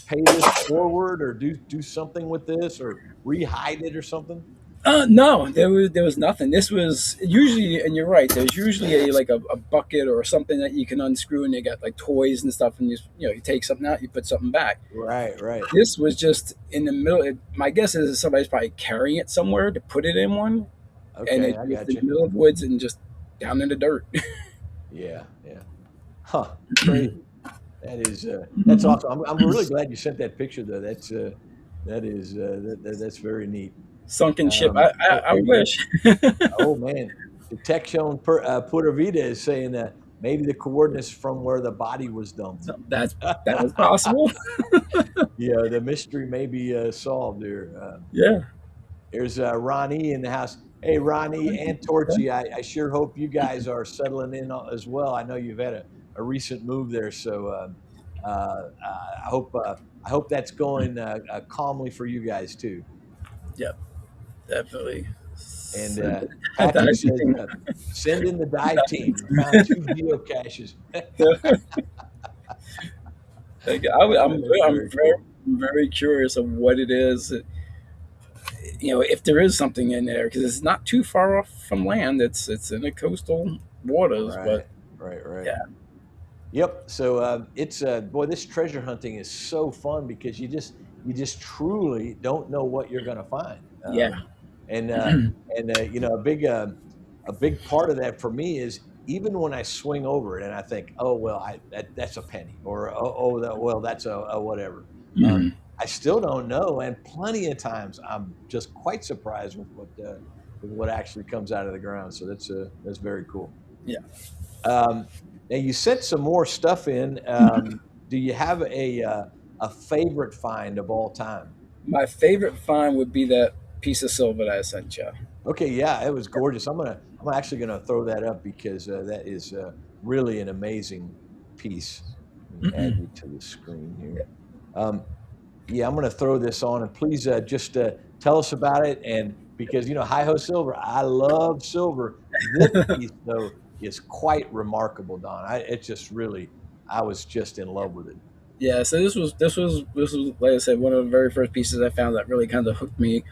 pay this forward, or do something with this, or rehide it or something? No, there was nothing. This was usually, and you're right. There's usually a bucket or something that you can unscrew, and you got like toys and stuff, and you take something out, you put something back. Right, right. This was just in the middle. My guess is somebody's probably carrying it somewhere to put it in one, and Okay, it I just got in you. the middle of the woods and just down in the dirt. Yeah, yeah. Huh, crazy. That's awesome. I'm really glad you sent that picture though. That's very neat. Sunken ship. I Here you go. wish. Oh man, Detection Pura Vida is saying that maybe the coordinates from where the body was dumped. That was possible. Yeah, the mystery may be solved here. Yeah. There's Ronnie in the house. Hey, Ronnie and Torchy, I sure hope you guys are settling in as well. I know you've had a recent move there, so I hope that's going calmly for you guys too. Yep, definitely. And Patrick That says, send in the dive team. You found two geocaches. like, I'm Very cool. very curious of what it is. If there is something in there, because it's not too far off from land. It's in the coastal waters, but Right, right, right. yeah, Yep. So it's boy, this treasure hunting is so fun because you just truly don't know what you're going to find. yeah, And you know, a big part of that for me is even when I swing over it and I think, oh well, that's a penny, or well, that's a whatever. Um, Mhm. I still don't know, and plenty of times I'm just quite surprised with what actually comes out of the ground. So that's very cool. Yeah. Um, Now you sent some more stuff in. Do you have a favorite find of all time? My favorite find would be that piece of silver that I sent you. Okay, yeah, it was gorgeous. I'm actually gonna throw that up because that is really an amazing piece. Let me add you to the screen here. Um, yeah, I'm gonna throw this on, and please just tell us about it. And because you know, hi ho silver, I love silver. This piece though is quite remarkable, Don. It's just really, I was just in love with it. Yeah, so this was like I said, one of the very first pieces I found that really kind of hooked me.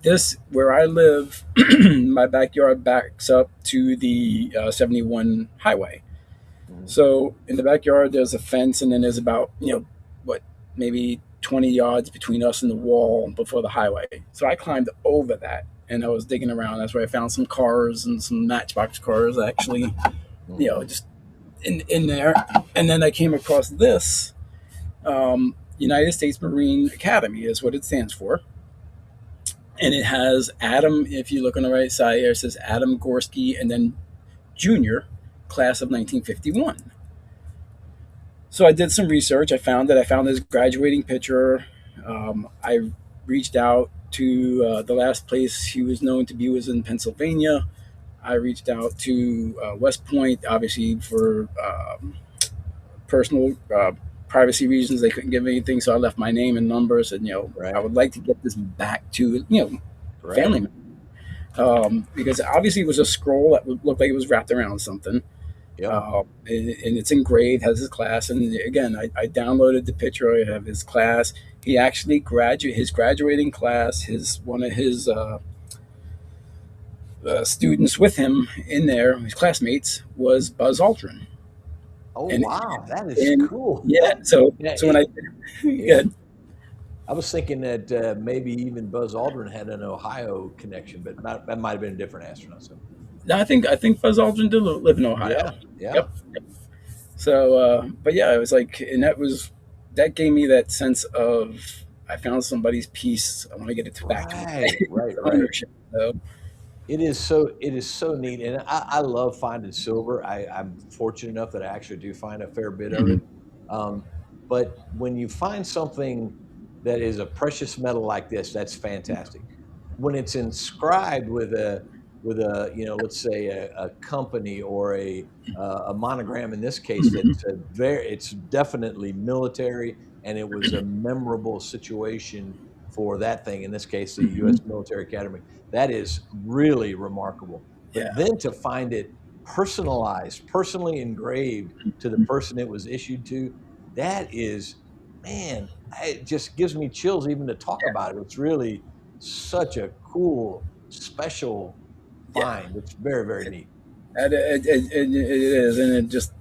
This where I live, my backyard backs up to the 71 highway. Mhm. So in the backyard, there's a fence, and then there's about what, maybe 20 yards between us and the wall before the highway. So I climbed over that, and I was digging around. That's where I found some cars and some Matchbox cars, actually, Mhm. just in there. And then I came across this. United States Marine Academy is what it stands for, and it has Adam. If you look on the right side here, it says Adam Gorski, and then Junior, class of 1951. So I did some research. I found his graduating picture. I reached out to the last place he was known to be was in Pennsylvania. I reached out to West Point, obviously for personal privacy reasons. They couldn't give me anything, so I left my name and numbers. And I Right, would like to get this back to right. family members. Because obviously it was a scroll that looked like it was wrapped around something. Yep. And it's engraved, has his class. And again, I downloaded the picture of his class. He actually his graduating class, his one of his students with him in there, his classmates, was Buzz Aldrin. Oh And wow, that is and cool. yeah, so Yeah, so when I yeah. good. I was thinking that maybe even Buzz Aldrin had an Ohio connection, but that might have been a different astronaut. So No, I think Buzz Aldrin did live in Ohio. yeah, yeah. Yep. So, but yeah, it was like, and that gave me that sense of I found somebody's piece. I want to get it back to Right, right, right. ownership. So, It is so neat, and I love finding silver. I'm fortunate enough that I actually do find a fair bit of it. mhm, Um, but when you find something that is a precious metal like this, that's fantastic. When it's inscribed with a you know, let's say a company or a monogram in this case, mhm, that's a very it's definitely military, and it was a memorable situation for that thing. In this case, the U.S. mhm, Military Academy. That is really remarkable. But yeah, then to find it personalized, personally engraved to the mhm, person it was issued to, that is, man, it just gives me chills even to talk yeah, about it. It's really such a cool, special yeah. find. It's very, very It, neat. it is, and it just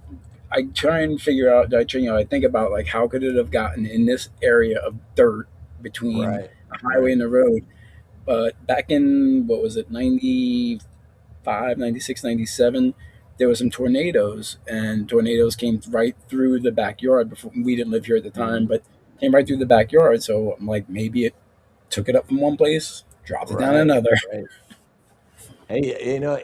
I try and figure out. I think about like how could it have gotten in this area of dirt between Right, a highway right. and the road. But back in what was it, 95, 96, 97, there was some tornadoes, and tornadoes came right through the backyard. Before we didn't live here at the time, Mhm. but came right through the backyard. So I'm like, maybe it took it up from one place, dropped it down Right, another. right. Hey, you know,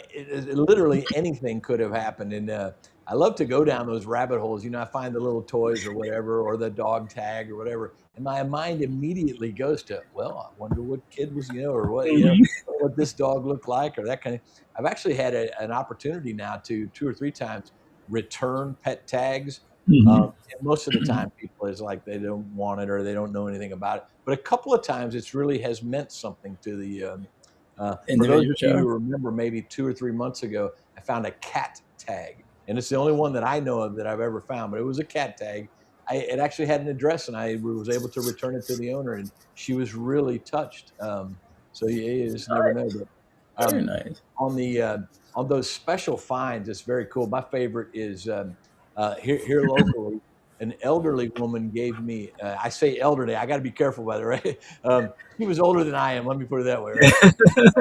literally anything could have happened, and I love to go down those rabbit holes. You know, I find the little toys or whatever, or the dog tag or whatever, and my mind immediately goes to, well, I wonder what kid was, you know, or what, you know, Mhm. what this dog looked like, or that kind of. I've actually had an opportunity now to two or three times return pet tags And most of the time, people is like they don't want it or they don't know anything about it. But a couple of times, it's really has meant something to the. For those Individual of you show. who remember, maybe 2 or 3 months ago, I found a cat tag, and it's the only one that I know of that I've ever found. But it was a cat tag. It actually had an address, and I was able to return it to the owner, and she was really touched. So you just never know. But Very nice. on the on those special finds, it's very cool. My favorite is here locally. An elderly woman gave me. I say elderly. I got to be careful by the right. She was older than I am. Let me put it that way, right?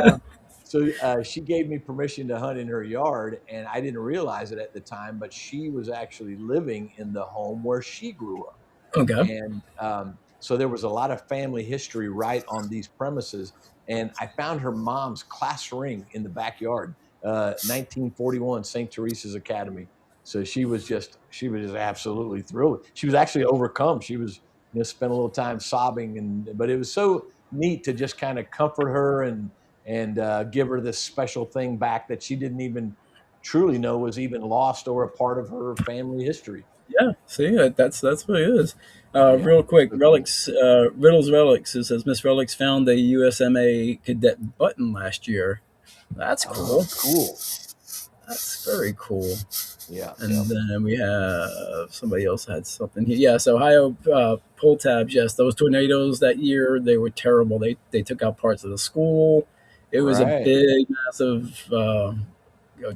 Um, so she gave me permission to hunt in her yard, and I didn't realize it at the time. But she was actually living in the home where she grew up. Okay. And so there was a lot of family history right on these premises. And I found her mom's class ring in the backyard, 1941 St. Teresa's Academy. So she was just absolutely thrilled. She was actually overcome. She was, spent a little time sobbing, but it was so neat to just kind of comfort her and give her this special thing back that she didn't even truly know was even lost or a part of her family history. Yeah, see, that's what it is. Yeah, Real quick, so cool. relics, Riddles Relics. It says Miss Relics found a USMA cadet button last year. That's Oh, cool. cool. That's very cool. Yeah, yeah. And then we have somebody else had something here. Yes, Ohio pull tabs. Yes, those tornadoes that year, they were terrible. They took out parts of the school. It was a Right. big, massive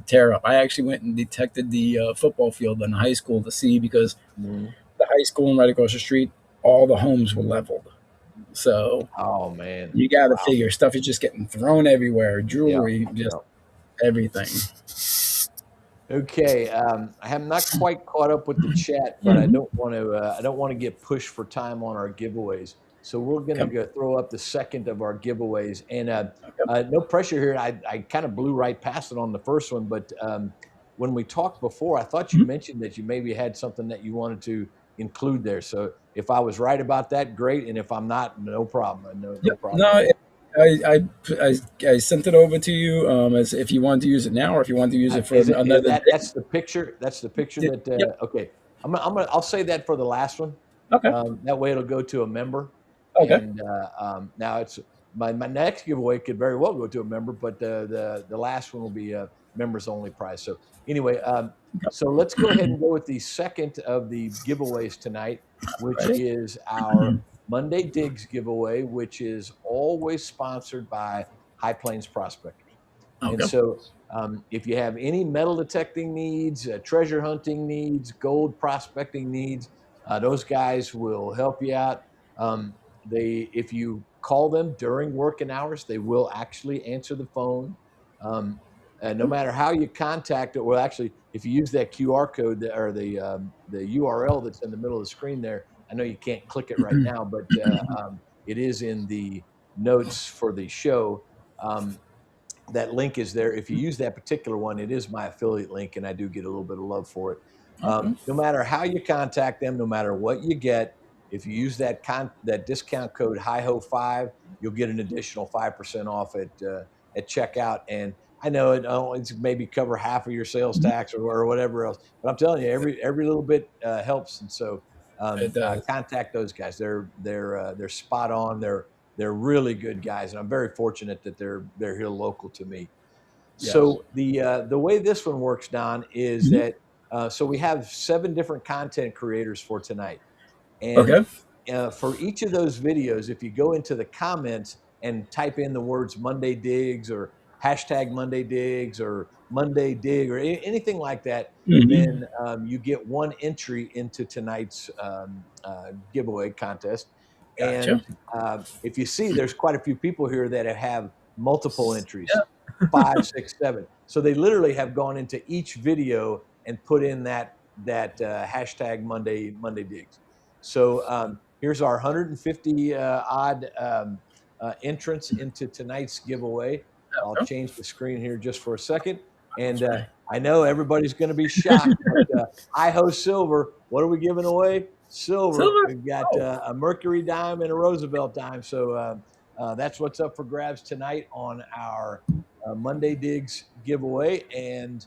tear up. I actually went and detected the football field in high school to see, because Mhm. the high school and right across the street, all the homes were leveled. So Oh, man. you got to Wow. figure stuff is just getting thrown everywhere. Yeah, Jewelry, just yeah. everything. Okay, I am not quite caught up with the chat, but Mhm. I don't wanna get pushed for time on our giveaways. So we're gonna Okay. go throw up the second of our giveaways, and, Okay. no pressure here. I kinda blew right past it on the first one, but, when we talked before, I thought you Mhm. mentioned that you maybe had something that you wanted to include there. So if I was right about that, great, and if I'm not, no problem. No Yep. problem at No, all. I sent it over to you, as if you want to use it now or if you want to use it for Is another day. that's the picture? That's the picture that, Yep. okay. I'll say that for the last one. Okay. That way it'll go to a member. Okay. And, now it's my next giveaway could very well go to a member, but the last one will be a members only prize. So anyway, so let's go ahead and go with the second of the giveaways tonight, which Ready? is our Monday Digs giveaway, which is always sponsored by High Plains Prospectors. And Okay. so, if you have any metal detecting needs, treasure hunting needs, gold prospecting needs, those guys will help you out. If you call them during working hours, they will actually answer the phone. Um, and no matter how you contact it, well, actually, if you use that QR code or the URL that's in the middle of the screen there, I know you can't click it right now, but it is in the notes for the show. Um, that link is there. If you use that particular one, it is my affiliate link, and I do get a little bit of love for it. Okay. No matter how you contact them, no matter what you get, if you use that discount code HIHO5, you'll get an additional 5% off at checkout. And I know it's maybe cover half of your sales Mhm. tax or whatever else, but I'm telling you, every little bit helps. And so It does. contact those guys. They're spot on. They're really good guys, and I'm very fortunate that they're here local to me. Yes. So the way this one works, Don, is Mhm. that so we have 7 different content creators for tonight, and Okay. for each of those videos, if you go into the comments and type in the words Monday Digs or hashtag Monday Digs or Monday Dig or anything like that, then Mhm. you get one entry into tonight's giveaway contest. Gotcha. And if you see, there's quite a few people here that have multiple entries, Yeah. 5, 6, 7. So they literally have gone into each video and put in that hashtag Monday Digs. So here's our 150 odd entrance into tonight's giveaway. I'll Okay. change the screen here just for a second. And Okay. I know everybody's going to be shocked, but IHO Silver, what are we giving away? Silver. Silver. We've got Oh. a Mercury dime and a Roosevelt dime. So that's what's up for grabs tonight on our Monday Digs giveaway. And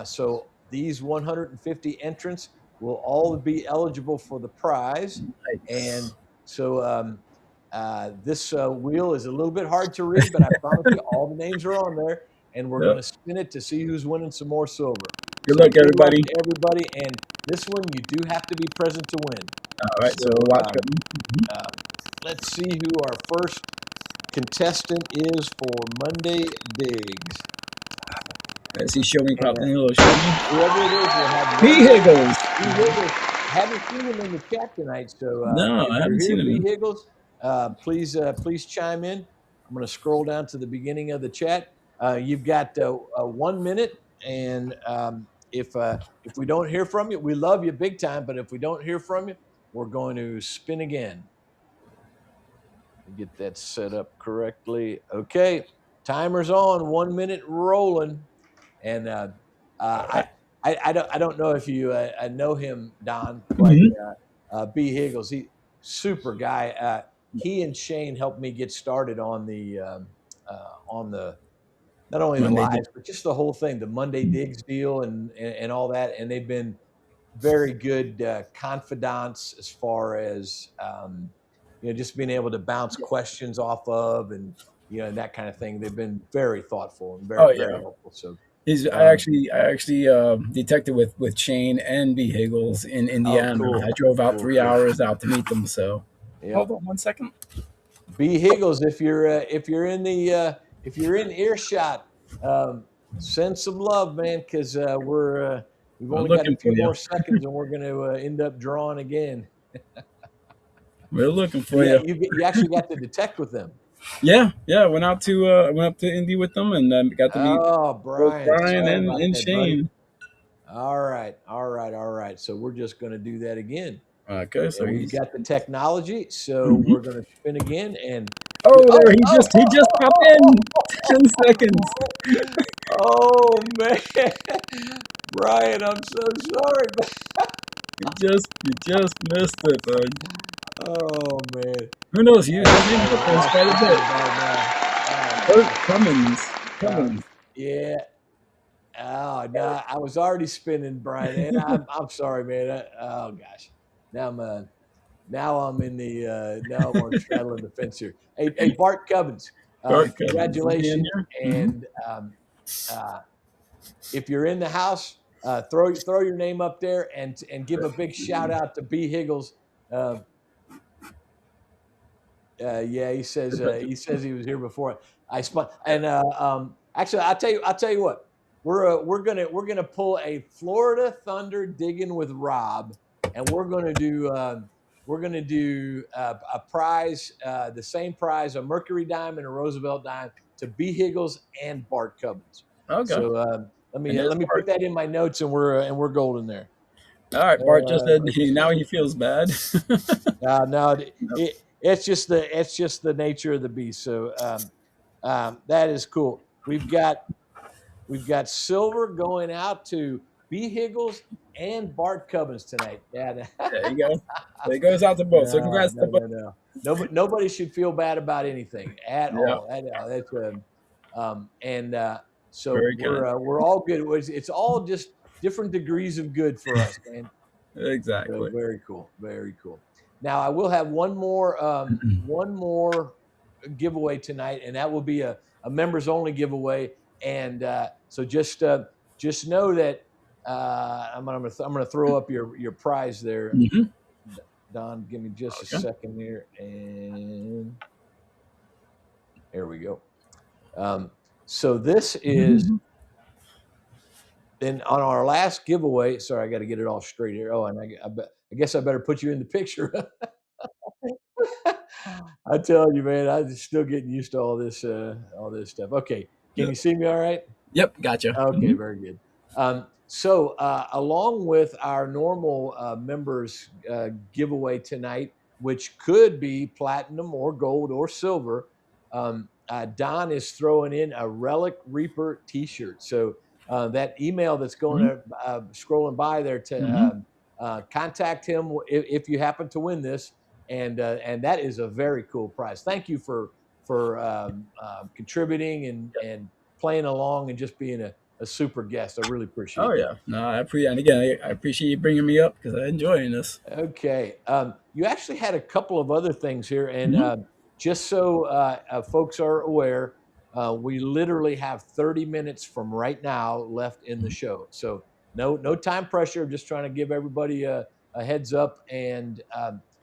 so these 150 entrants will all be eligible for the prize. Nice. And so this wheel is a little bit hard to read, but I promise you all the names are on there, and we're Yep. going to spin it to see who's winning some more silver. Good So luck, good luck everybody. to everybody. And this one, you do have to be present to win. All right, So so watch it. let's see who our first contestant is for Monday Digs. Let's see, show me, And Captain Hilo, show me. whoever it is will have B. one name. Higgles. B. Higgles. I haven't seen him in the chat tonight, so No, if I you're haven't here, seen B. him. Higgles, please chime in. I'm going to scroll down to the beginning of the chat. You've got 1 minute, and if we don't hear from you, we love you big time. But if we don't hear from you, we're going to spin again. Get that set up correctly. Okay, timer's on. 1 minute rolling, and All I don't know if you know him, Don, but right. B. Higgles, he super guy. He and Shane helped me get started on the not only the Monday. lives but just the whole thing, the Monday Digs deal and all that. And they've been very good confidants as far as just being able to bounce questions off of and and that kind of thing. They've been very thoughtful and Oh very yeah. helpful. So He's um, I actually detected with Shane and B. Higgles in oh, Indiana. I cool, drove out cool, 3 hours out to meet them. So yeah. hold on 1 second. B. Higgles, if you're in the if you're in earshot, send some love, man, because we've We're only got a looking for few you. more seconds, and we're going to end up drawing again. We're looking for Yeah, you. you actually got to detect with them. Yeah, yeah. Went up to Indy with them and got to meet Oh, both Brian, Brian sorry about and that, buddy. Shane. All right, all right, all right. So we're just going to do that again, Okay, so and we've he's. got the technology. So Mhm. we're going to spin again, and Oh, oh, there oh, he just popped in. 10 seconds. oh man, Brian, I'm so sorry. You just missed it. Oh man, Who knows? You I, his name's up there I quite a feel bit. bad now. Bert Oh Cummins. gosh, Cummins. yeah. Oh no, I was already spinning, Brian, and I'm sorry, man. Oh gosh, now I'm in the now I'm on straddling the fence here. Hey, Bart Cubbins, Bert Cummins. Is he in congratulations, here? and uh, if you're in the house, throw your name up there and give a big shout out to B. Higgles. Uh, yeah, he says he was here before. I spun and actually I'll tell you what, we're gonna pull a Florida Thunder digging with Rob, and we're gonna do a prize, the same prize, a Mercury dime and a Roosevelt dime to B. Higgles and Bart Cubbins. Okay. So And there's let me put Bart. that in my notes, and we're golden there. All right, Bart just said Let's now see. he feels bad. No, No. it's just the nature of the beast. So that is cool. We've got silver going out to B. Higgles and Bart Cubbins tonight. Yeah, There you go. So it goes out to both. So no, congrats to both. Nobody should feel bad about anything at Yeah, all. That's and so very kind. we're all good. It's all just different degrees of good for us, man. So Exactly. very cool, very cool. Now I will have one more giveaway tonight, and that will be a members only giveaway. And so just know that I'm gonna throw up your prize there, Mm-hmm. Don. Give me just a Okay. second here, and there we go. So this is Mm-hmm. then on our last giveaway. Sorry, I got to get it all straight here. Oh, and I guess I better put you in the picture. I tell you, man, I'm still getting used to all this stuff. Okay, can Yep. you see me all right? Yep. Gotcha. Okay, Mm-hmm. very good. So, along with our normal members giveaway tonight, which could be platinum or gold or silver, Don is throwing in a Relic Reaper T-shirt. So that email that's going to scrolling by there to Mm-hmm. contact him if you happen to win this, and that is a very cool prize. Thank you for contributing and playing along and just being a a super guest. I really Oh appreciate that. yeah, no, I appreciate. And again, I appreciate you bringing me up because I'm enjoying this. Okay. You actually had a couple of other things here, and Mhm. just so folks are aware, we literally have 30 minutes from right now left in the show. So no time pressure. I'm just trying to give everybody a heads up. And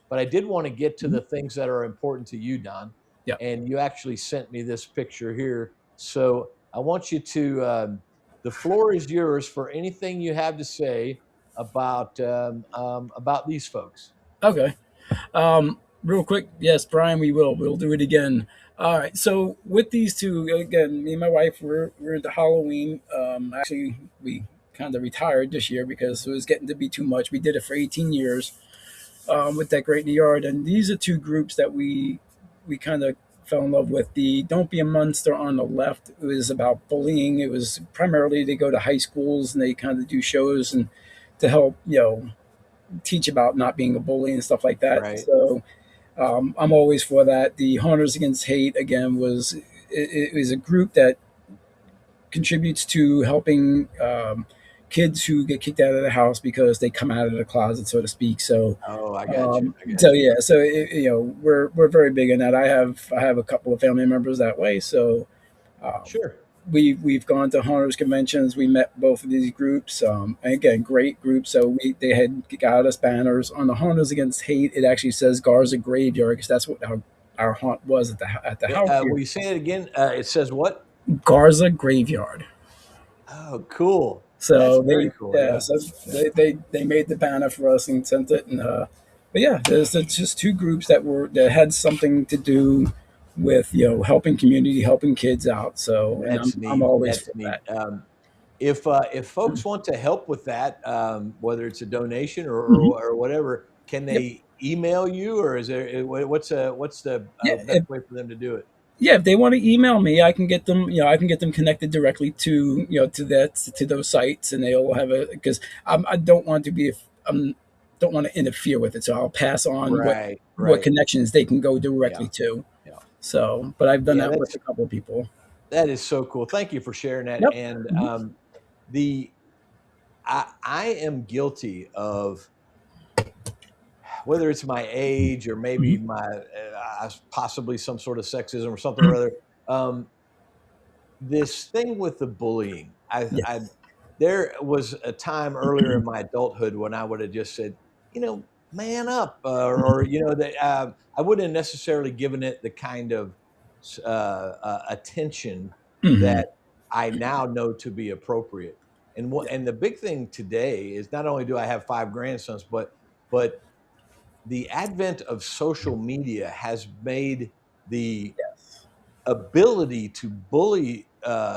but I did want to get to Mhm. the things that are important to you, Don. Yeah. And you actually sent me this picture here. So I want you to. The floor is yours for anything you have to say about these folks. Okay. Real quick, yes, Brian, we will. We'll do it again. All right. So with these two, again, me and my wife, we're into Halloween. Actually, we kind of retired this year because it was getting to be too much. We did it for 18 years with Decorate the Yard, and these are two groups that we kind of fell in love with. The Don't Be a Monster on the left, it was about bullying. It was primarily they go to high schools and they kind of do shows and to help teach about not being a bully and stuff like that. Right. So I'm always for that. The Hunters Against Hate again it was a group that contributes to helping kids who get kicked out of the house because they come out of the closet, so to speak. So Oh, I got you. I so got you. yeah, so we're very big in that. I have a couple of family members that way. So um, Sure. we've gone to hunters conventions. We met both of these groups. And again, great groups. So they had got us banners on the Hunters Against Hate. It actually says Garza Graveyard because that's what our hunt was at the house here. Will you say it again? It says what? Garza Graveyard. Oh, cool. That's So very cool. Yeah. Yeah. they made the banner for us and sent it. And but yeah, there's just two groups that had something to do with helping community, helping kids out. So and That's I'm neat. always That's for neat. that. If folks want to help with that, whether it's a donation Mhm. or whatever, can Yep. they email you, or is there what's the Yeah. best way for them to do it? Yeah, if they want to email me, I can get them. I can get them connected directly to to those sites, and they'll have a because I don't want to be don't want to interfere with it, so I'll pass on Right. what Right. connections they can go Yeah. directly to. Yeah. So, but I've done Yeah. that with a couple of people. That is so cool. Thank you for sharing that. Yep. And Mhm. the I am guilty of, whether it's my age or maybe Mhm. my possibly some sort of sexism or something or other. Um, this thing with the bullying, I Yes. there was a time earlier in my adulthood when I would have just said, man up, or that I wouldn't have necessarily given it the kind of attention Hmm. that I now know to be appropriate. Yeah. And the big thing today is not only do I have five grandsons, but the advent of social media has made the Yes. ability to bully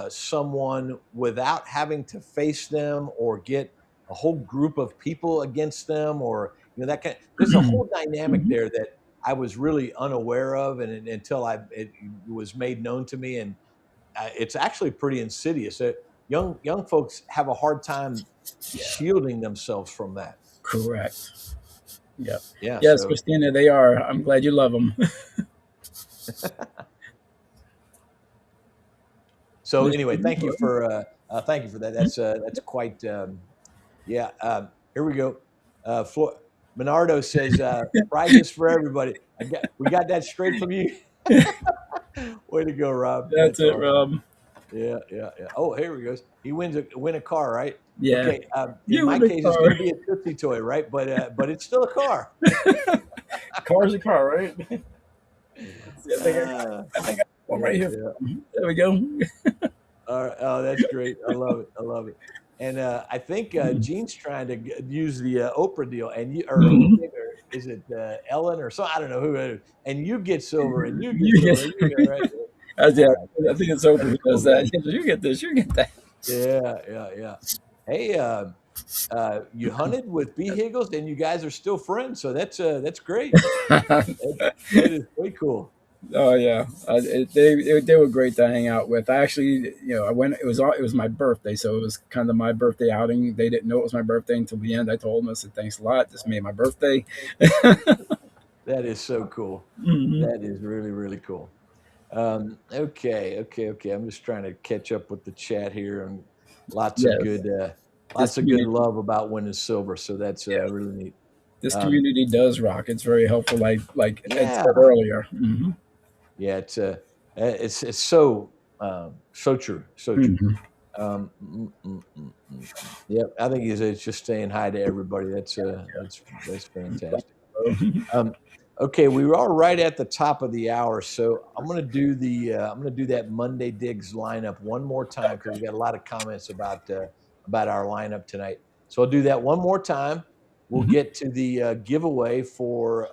someone without having to face them or get a whole group of people against them, or that kind. There's a whole dynamic Mhm. there that I was really unaware of, and until it was made known to me, and it's actually pretty insidious. Young folks have a hard time Yeah. shielding themselves from that. Correct. Yep. Yeah. Yes, So Christina, they are. I'm glad you love them. so anyway, thank you for that. That's Yep. quite yeah. Here we go. Menardo says prizes for everybody. We got that straight from you. Way to go, Rob. That's That's it, awesome. Rob. Yeah, yeah, yeah. Oh, here we goes. He win a car, right? Yeah. Okay. In You my in the case, it's going car. to be a Tootsie toy, right? But it's still a car. Car's a car, right? See, Uh, I think I got one yeah, right here. yeah. There we go. All right. Oh, that's great. I love it. I love it. And I think Mhm. Gene's trying to use the Oprah deal, and Mhm. is it Ellen or so? I don't know who it is. And you get silver, and you get You silver, get, and you get right. yeah, All right, I that's think it's Oprah that's who cool, does that. man. You get this, you get that. Yeah, yeah, yeah. Hey, you hunted with Higgles, and you guys are still friends, so that's great. That is way cool. Oh yeah, they were great to hang out with. I actually, I went. It was my birthday, so it was kind of my birthday outing. They didn't know it was my birthday until the end. I told them, I said, "Thanks a lot. This made my birthday." That is so cool. Hmm. That is really really cool. Okay, okay, okay. I'm just trying to catch up with the chat here. Lots of Yes, good, this lots of good community, love about winning silver. So that's yeah, really neat. this Um, community does rock. It's very helpful. Like Ed yeah, said earlier. Hmm. yeah, it's so so true, so true. Hmm. Yep, I think it's just saying hi to everybody. That's fantastic. Um, okay, we are right at the top of the hour, so I'm gonna do that Monday Digs lineup one more time because we got a lot of comments about our lineup tonight. So I'll do that one more time. We'll Hmm. get to the giveaway for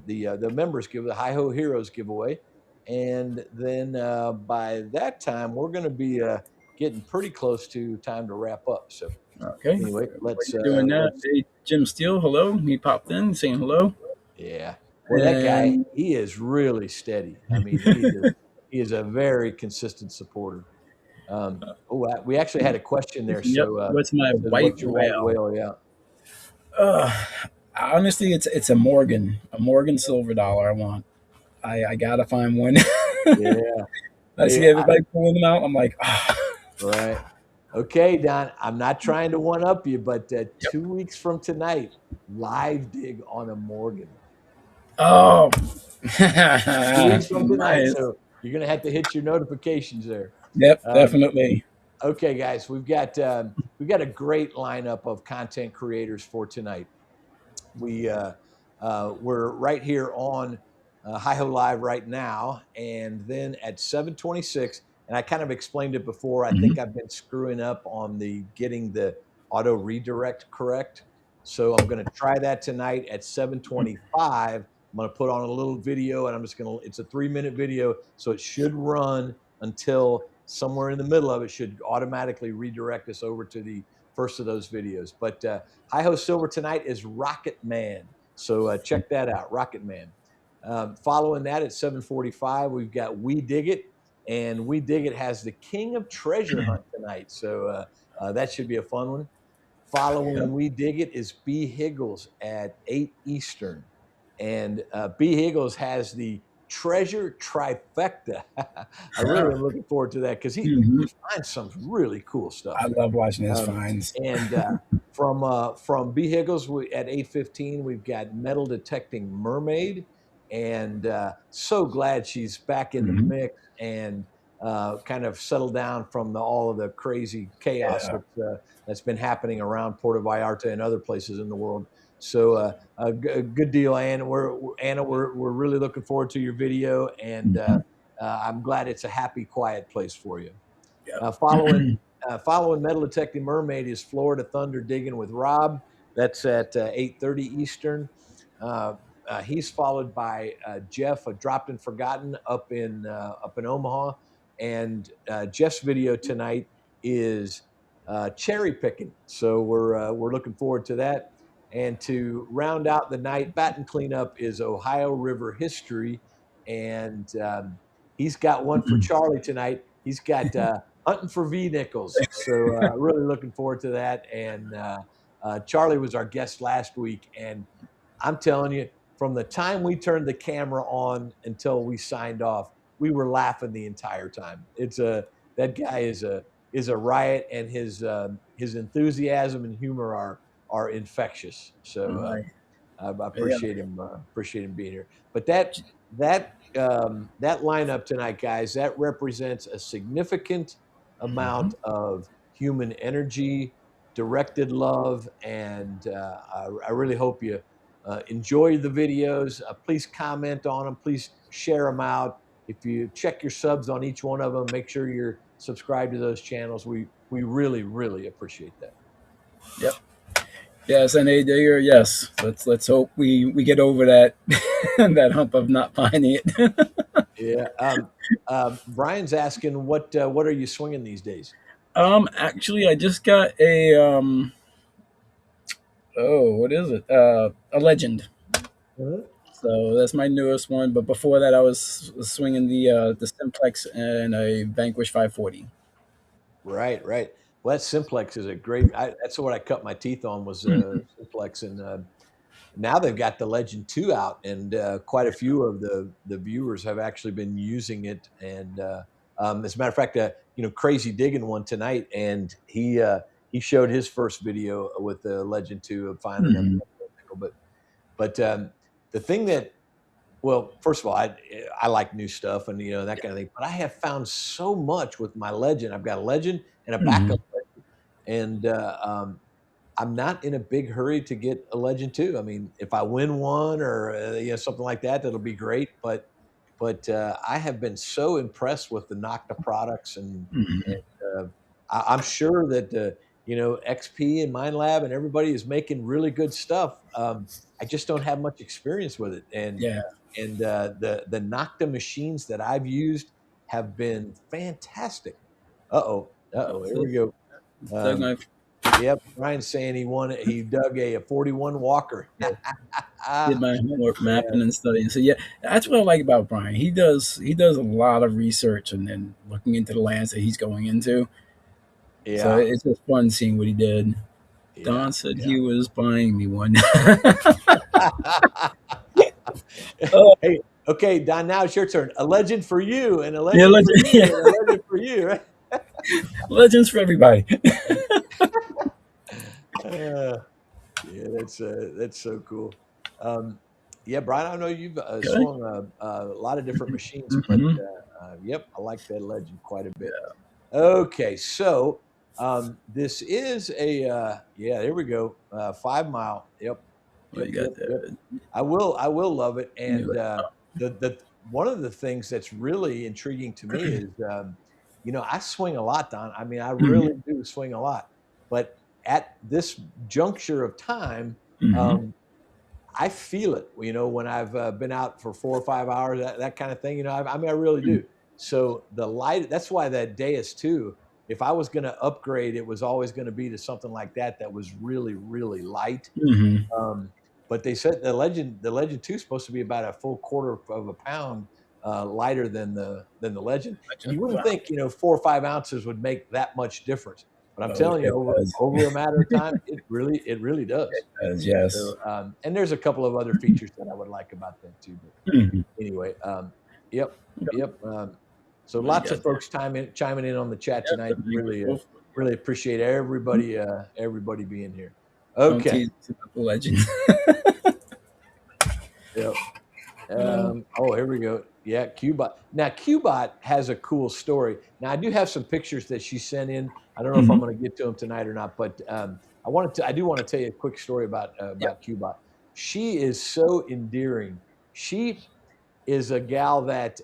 the members give the Hi Ho Heroes giveaway, and then by that time we're going to be getting pretty close to time to wrap up. So Okay. anyway, While you're doing that, let's hey, Jim Steele, hello. He popped in saying hello. yeah. Boy, that guy, And he is really steady. I mean, he is a very consistent supporter. We actually had a question there. yep, So what's my says, white "What's your white whale? whale?" Yeah, Uh, honestly, it's a Morgan silver dollar. I want. I gotta find one. yeah, I see everybody pulling them out. I'm like, ah. right. Okay, Don. I'm not trying to one up you, but Yep. 2 weeks from tonight, live dig on a Morgan. Oh, 2 weeks from tonight, nice. so you're gonna have to hit your notifications there. Yep, Um, definitely. okay, guys, we've got a great lineup of content creators for tonight. We're right here on Hi Ho Live right now, and then at 7:26, and I kind of explained it before. I Hmm. think I've been screwing up on the getting the auto redirect correct, so I'm going to try that tonight at 7:25. I'm going to put on a little video, and I'm just going to. It's a 3-minute video, so it should run until somewhere in the middle of it should automatically redirect us over to the first of those videos. But Hi Ho Silver tonight is Rocket Man. So check that out, Rocket Man. Following that at 7:45, we've got We Dig It, and We Dig It has the King of Treasure Hunt tonight. So that should be a fun one. Yep. Following We Dig It is B. Higgles at 8 Eastern. And B. Higgles has the treasure trifecta. I really am looking forward to that because Hmm. he finds some really cool I stuff. love watching his Um, finds. and from B Higgles at 8:15, we've got metal detecting mermaid, and so glad she's back in the Hmm. mix and kind of settled down from all of the crazy chaos Yeah. that's been happening around Puerto Vallarta and other places in the world. So a good deal, Anna. We're really looking forward to your video, and Hmm. I'm glad it's a happy, quiet place for you. Yep. Uh, following following Metal Detecting Mermaid is Florida Thunder Digging with Rob. That's at 8:30 Eastern. Uh, he's followed by Jeff, Dropped and Forgotten up in Omaha, and Jeff's video tonight is cherry picking. So we're looking forward to that. And to round out the night, Baton Cleanup is Ohio River History, and he's got one for Charlie tonight. He's got hunting for V nickels. So really looking forward to that. And Charlie was our guest last week, and I'm telling you, from the time we turned the camera on until we signed off, we were laughing the entire time. It's a That guy is a riot, and his enthusiasm and humor are infectious. So Right. I Yeah. appreciate him being here. But that lineup tonight, guys, that represents a significant Hmm. amount of human energy, directed love, and I really hope you enjoy the videos. Please comment on them. Please share them out. If you check your subs on each one of them, make sure you're subscribed to those channels. We really appreciate that. Yep. Yes, and there. Yes. Let's hope we get over that that hump of not finding it. Yeah. Brian's asking what are you swinging these days? Actually, I just got a oh, what is it? A legend. Uh-huh. So that's my newest one. But before that, I was swinging the Simplex and a Vanquish 540. Right, right. Well, that Simplex is a great. That's what I cut my teeth on was Simplex, and now they've got the Legend 2 out, and quite a few of the viewers have actually been using it, and As a matter of fact, Crazy digging one tonight, and he showed his first video with the Legend 2 of finding a Hmm. nickel. But the thing that, well, first of all, I like new stuff and that kind of thing. But I have found so much with my Legend. I've got a Legend and a Hmm. backup Legend, and I'm not in a big hurry to get a Legend 2. I mean, if I win one or something like that, that'll be great. But I have been so impressed with the Nocta products, Hmm. I'm sure that XP and MindLab and everybody is making really good stuff. I just don't have much experience with it, Yeah. and the Nocta machines that I've used have been fantastic. Here So we go. they're Um, going. Yep, Ryan's saying he dug a 41 Walker. Did my homework Yeah, mapping and studying. So yeah, that's what I like about Brian. He does a lot of research and then looking into the lands that he's going into. So yeah, it's just fun seeing what he did. yeah, Don said yeah. he was buying me one. Hey, okay, Don, now it's your turn. A legend for you, and a Yeah, legend for legend, you, yeah, and a legend for you, right? legends for everybody. Uh, yeah, that's so cool. Um, yeah, Brian, I know you've Okay. swung a lot of different machines, but Hmm. yep, I like that legend quite a bit. Okay, so this is yeah, there we go, 5 mile. Yep, What yep, you yep, got yep. there? I will love it, and Anyway. the one of the things that's really intriguing to me is I swing a lot, Don. I mean, I really Hmm. do swing a lot, but at this juncture of time, Hmm. um, I feel it, when I've been out for 4 or 5 hours, that kind of thing. I mean, I really do. So the light, that's why that Deus 2, if I was going to upgrade, it was always going to be to something like that that was really, really light. Hmm. Um, but they said the Legend 2 is supposed to be about a full quarter of a pound lighter than the Legend. And you wouldn't Wow. think 4 or 5 ounces would make that much difference. But I'm Oh, telling you, it over does. over a matter of time, it really does. It does. Yes. So, and there's a couple of other features that I would like about that too. But Hmm. anyway, yep, yep. So What you lots got of there? folks chiming in on the chat Yep. tonight. Definitely Really, go for it. really appreciate everybody being here. Don't Okay. tease about the legends. Yep. Uh, Here we go. Yeah, Qbot. Now, Qbot has a cool story. Now, I do have some pictures that she sent in. I don't know if I'm mhm. going to get to them tonight or not, but I do want to tell you a quick story about Yep. Qbot. She is so endearing. She is a gal that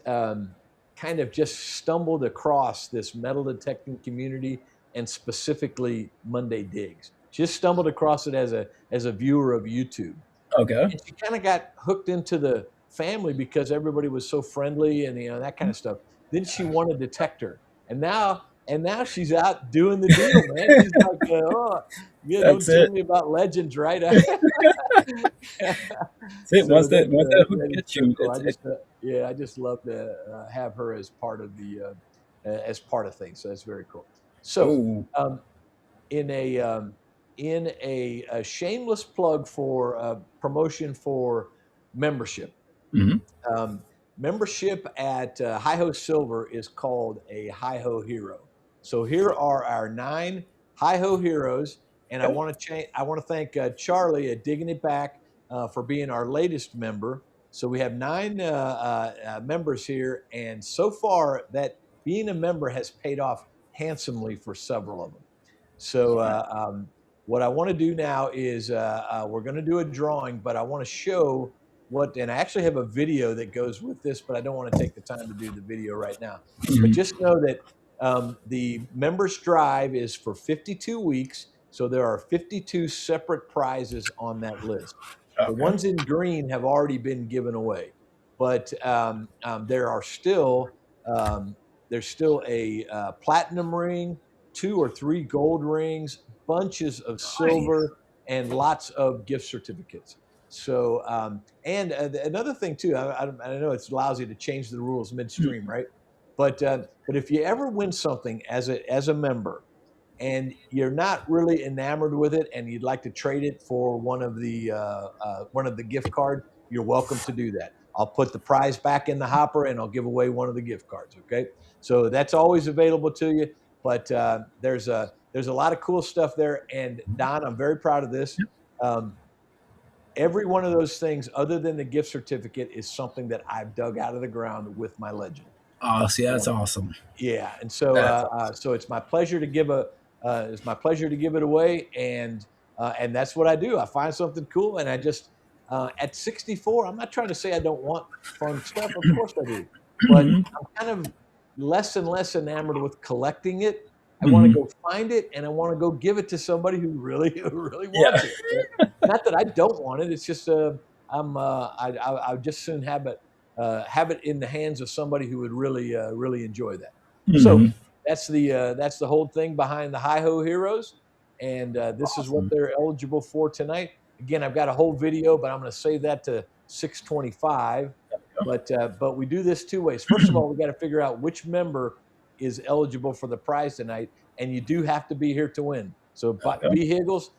kind of just stumbled across this metal detecting community and specifically Monday Digs. She just stumbled across it as a viewer of YouTube, Okay. and she kind of got hooked into the family because everybody was so friendly and that kind of stuff. Then she won a detector, and now she's out doing the deal, man. She's like, oh, yeah, don't That's tell it. me about legends, right? That's it. So Once that hook that is gets so you, cool. it's it. I just love to have her as part of as part of things. So that's very cool. So Oh. um, in a shameless plug for promotion for membership. Hmm. Um, Membership at Hi Ho Silver is called a Hi Ho Hero. So here are our 9 Hi Ho Heroes, and Okay. I want to thank Charlie at Digging It Back for being our latest member. So we have 9 members here, and so far that being a member has paid off handsomely for several of them. So what I want to do now is we're going to do a drawing, but I want to show and I actually have a video that goes with this, but I don't want to take the time to do the video right now. But Hmm. just know that the members drive is for 52 weeks. So there are 52 separate prizes on that list. The Okay. ones in green have already been given away, but there are still there's still a platinum ring, 2 or 3 gold rings, bunches of Nice. silver, and lots of gift certificates. So, and another thing too, I know it's lousy to change the rules midstream, right? But if you ever win something as a member, and you're not really enamored with it, and you'd like to trade it for one of the gift cards, you're welcome to do that. I'll put the prize back in the hopper and I'll give away one of the gift cards. Okay, so that's always available to you. But there's a lot of cool stuff there. And Don, I'm very proud of this. Every one of those things, other than the gift certificate, is something that I've dug out of the ground with my legend. Oh, see, that's awesome. Yeah, and so Awesome. so it's my pleasure to give it away, and that's what I do. I find something cool, and I just at 64, I'm not trying to say I don't want fun stuff. Of course I do, but I'm kind of less and less enamored with collecting it. I want to go find it, and I want to go give it to somebody who really Yeah. wants it. Not that I don't want it. It's just I just soon have it in the hands of somebody who would really enjoy that. So that's the whole thing behind the Hi Ho Heroes, and this is what Awesome. they're eligible for tonight. Again, I've got a whole video, but I'm going to save that to 6:25. But we do this two ways. First of all, we got to figure out which member is eligible for the prize tonight, and you do have to be here to win. So, Okay. B Higgles,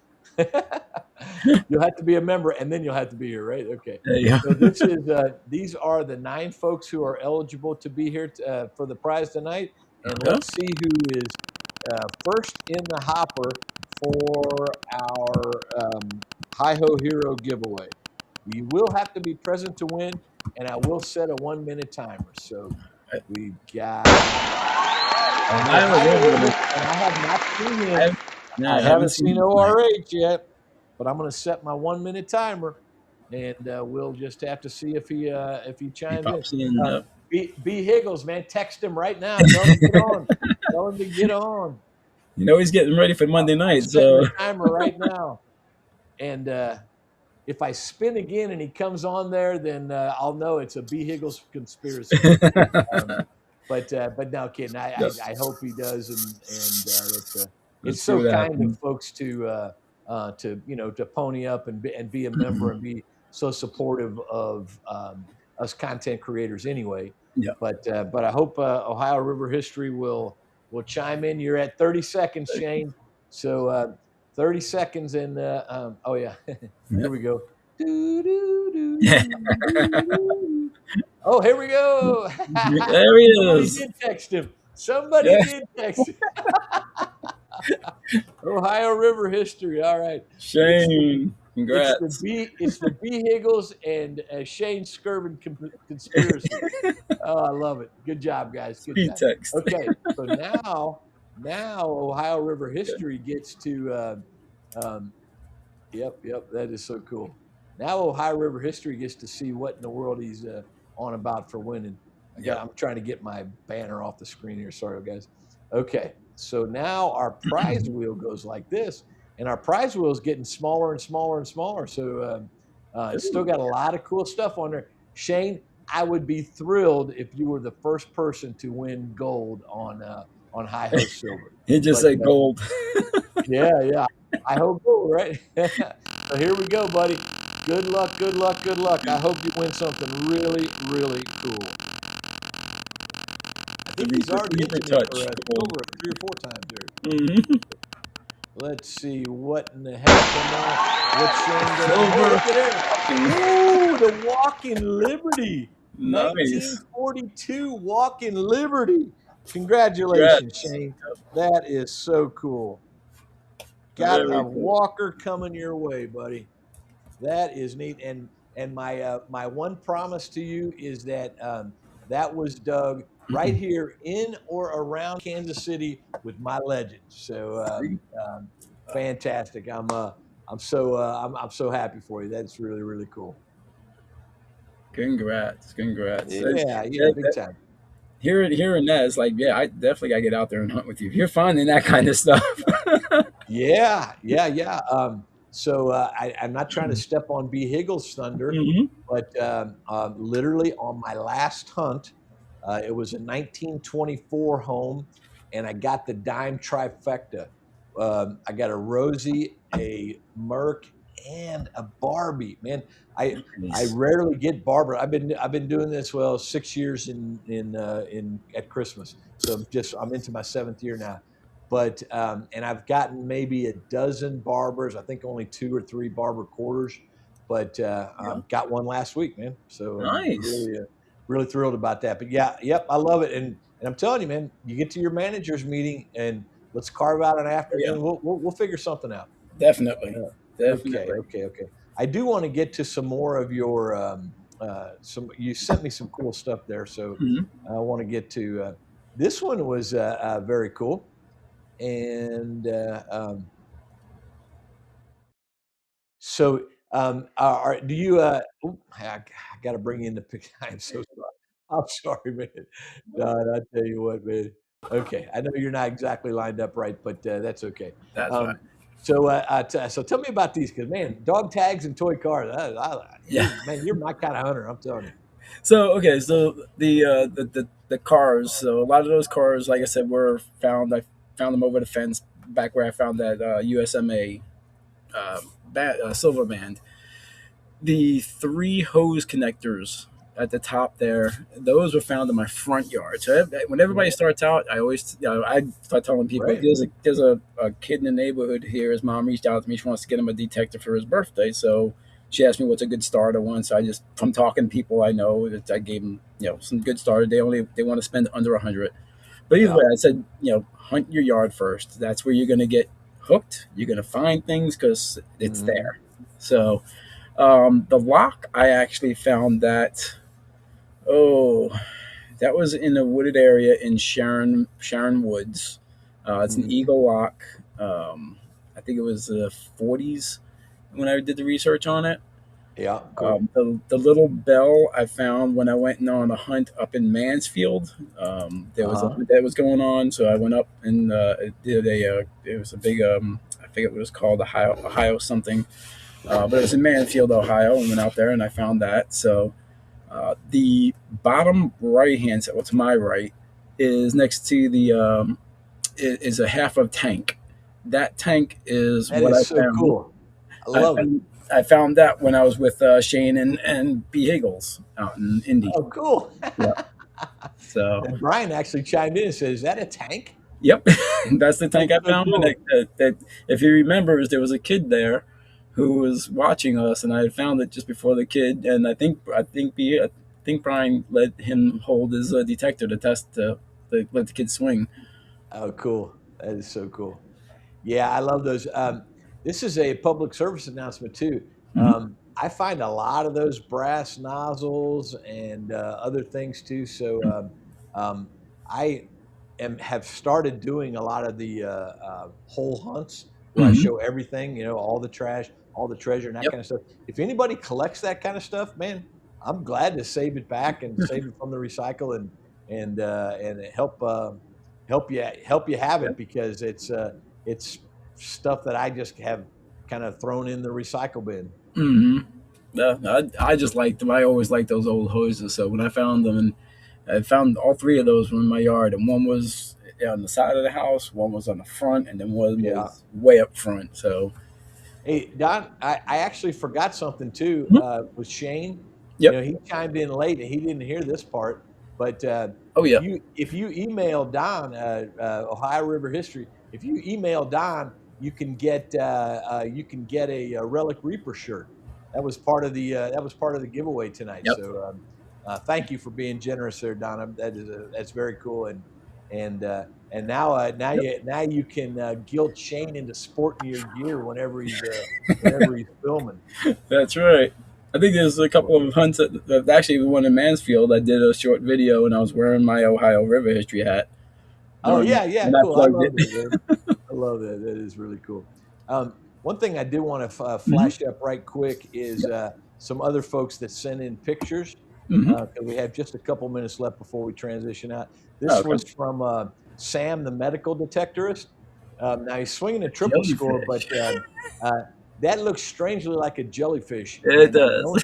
you'll have to be a member, and then you'll have to be here, right? Okay. There you So go. these are the 9 folks who are eligible to be here for the prize tonight, and Okay. let's see who is first in the hopper for our Hi Ho Hero giveaway. You will have to be present to win, and I will set a 1-minute timer. So we got. And I have not seen him. No, I I haven't haven't seen seen him tonight. ORH yet, but I'm going to set my 1-minute timer, and we'll just have to see if he He chimes in. pops in. B Higgles, man, text him right now. Tell him to get on. Tell him to get on. You know he's getting ready for Monday I'm night, setting so the timer right now, and if I spin again and he comes on there, then I'll know it's a B Higgles conspiracy. But no kidding. yep. I hope he does, and Let's it's see so what kind of happens. folks to to pony up and be a member and be so supportive of us content creators anyway. Yeah. But I hope Ohio River History will chime in. You're at 30 seconds, Shane. So 30 seconds, and oh yeah, here Yep. we go. Yeah. Oh, here we go. There he Somebody is. did text him. Somebody Yeah. did text him. Ohio River History. All right. It's the Shane, congrats. it's the B Higgles and Shane Skirvin conspiracy. Oh, I love it. Good job, guys. Good Speed job. text. Okay, so now Ohio River Okay. History gets to yep, that is so cool. Now Ohio River History gets to see what in the world he's on about for winning. Yep. I'm trying to get my banner off the screen here. Sorry, guys. Okay, so now our prize wheel goes like this, and our prize wheel is getting smaller and smaller and smaller. So it's still got a lot of cool stuff on there. Shane, I would be thrilled if you were the first person to win gold on Hi Ho Silver. He just But said gold. yeah. I hope so, right? So here we go, buddy. Good luck, good luck, good luck. I hope you win something really, really cool. I think he's already Reaper mentioned it touch. for Gold. over 3 or 4 times here. Mm-hmm. Let's see what in the heck can what's Silver. look at it. Ooh, the Walking Liberty. Nice. 1942 Walking Liberty. Congratulations, Congrats. Shane. That is so cool. Got Very a cool. walker coming your way, buddy. That is neat. And my one promise to you is that that was dug right here in or around Kansas City with my legends. So fantastic. I'm so happy for you. That's really, really cool. Congrats. Yeah, big time. Hearing that, it's like, yeah, I definitely gotta get out there and hunt with you. If you're finding that kind of stuff. Yeah. So I'm not trying to step on B Higgles' thunder, Mm-hmm. but literally on my last hunt, it was a 1924 home, and I got the dime trifecta. I got a Rosie, a Merc, and a Barbie. Man, I Nice. rarely get Barbara. I've been doing this 6 years in at Christmas, so I'm into my 7th year now. But and I've gotten maybe a dozen Barbers. I think only 2 or 3 Barber quarters. but Yeah. got one last week, man. So I'm Nice. really really thrilled about that. But yeah, yep, I love it. And I'm telling you, man, you get to your managers meeting and let's carve out an Oh, yeah. afternoon. We'll figure something out. Definitely. Okay, Definitely. okay, okay. I do want to get to some more of your some. You sent me some cool stuff there, so Mhm. I want to get to this one was very cool, and so do you? I got to bring in the picture. I'm so sorry. I'm sorry, man. God, I tell you what, man. Okay, I know you're not exactly lined up right, but that's okay. That's right. Um, so tell me about these because man, dog tags and toy cars. Yeah. You're my kind of hunter. I'm telling you. So okay, so the cars. So a lot of those cars, like I said, were found. I found them over the fence back where I found that USMA silver band. The three hose connectors at the top there, those were found in my front yard. So when Yeah, everybody starts out, I always, I start telling people great. there's a kid in the neighborhood here. His mom reached out to me. She wants to get him a detector for his birthday. So she asked me what's a good starter one. So I just, from talking to people I know, that I gave them, some good starter. They want to spend under 100. But either Yeah. way, I said, hunt your yard first. That's where you're going to get hooked. You're going to find things because it's Hmm. there. So the lock, I actually found that. Oh, that was in a wooded area in Sharon Woods. It's an Hmm. eagle lock. I think it was the 40s when I did the research on it. Yeah. Cool. The little bell I found when I went on a hunt up in Mansfield. There was a Uh huh. hunt that was going on, so I went up and did a. It was a big. I forget what it was called, Ohio something. But it was in Mansfield, Ohio, and went out there and I found that. So the bottom right hand side, well, to my right, is next to the is a half of tank. That tank is That what I is so found. cool. I love it. I found that when I was with Shane and B Higgles out in Indy. Oh, cool. Yeah. So, And Brian actually chimed in and said, "Is that a tank?" yep, that's the tank That's I so found. And cool. that, if he remembers, there was a kid there who was watching us, and I had found it just before the kid. And I think Brian let him hold his detector to test to let the kid swing. Oh, cool. That is so cool. Yeah, I love those. This is a public service announcement too. Hmm. I find a lot of those brass nozzles and other things too. So um, I have started doing a lot of the whole hunts where I Hmm. show everything, all the trash, all the treasure, and that Yep. kind of stuff. If anybody collects that kind of stuff, man, I'm glad to save it back and save it from the recycle and help you have it Yep. because it's stuff that I just have kind of thrown in the recycle bin. Hmm. Yeah, I just liked them. I always liked those old hoses. So when I found them, and I found all three of those were in my yard, and one was on the side of the house, one was on the front, and then one Yeah. was way up front. So, Hey, Don, I actually forgot something too mhm. with Shane. Yep. He chimed in late and he didn't hear this part. But Oh yeah. if you email Don Ohio River History, if you email Don, you can get a Relic Reaper shirt. That was part of the giveaway tonight. Yep. So thank you for being generous there, Don. That's very cool. And Yep. now you can guilt Shane into sporting your gear whenever he's filming. That's right. I think there's a couple of hunts that actually one in Mansfield. I did a short video and I was wearing my Ohio River History hat Oh during yeah, yeah, when I cool. I plugged love it. that, man. I love that. That is really cool. One thing I did want to Hmm. flash up right quick is Yep. some other folks that sent in pictures. Hmm. 'Cause we have just a couple minutes left before we transition out. Oh, This okay. was from Sam, the medical detectorist. Now he's swinging a triple score, but Jellyfish. uh, that looks strangely like a jellyfish, It and does.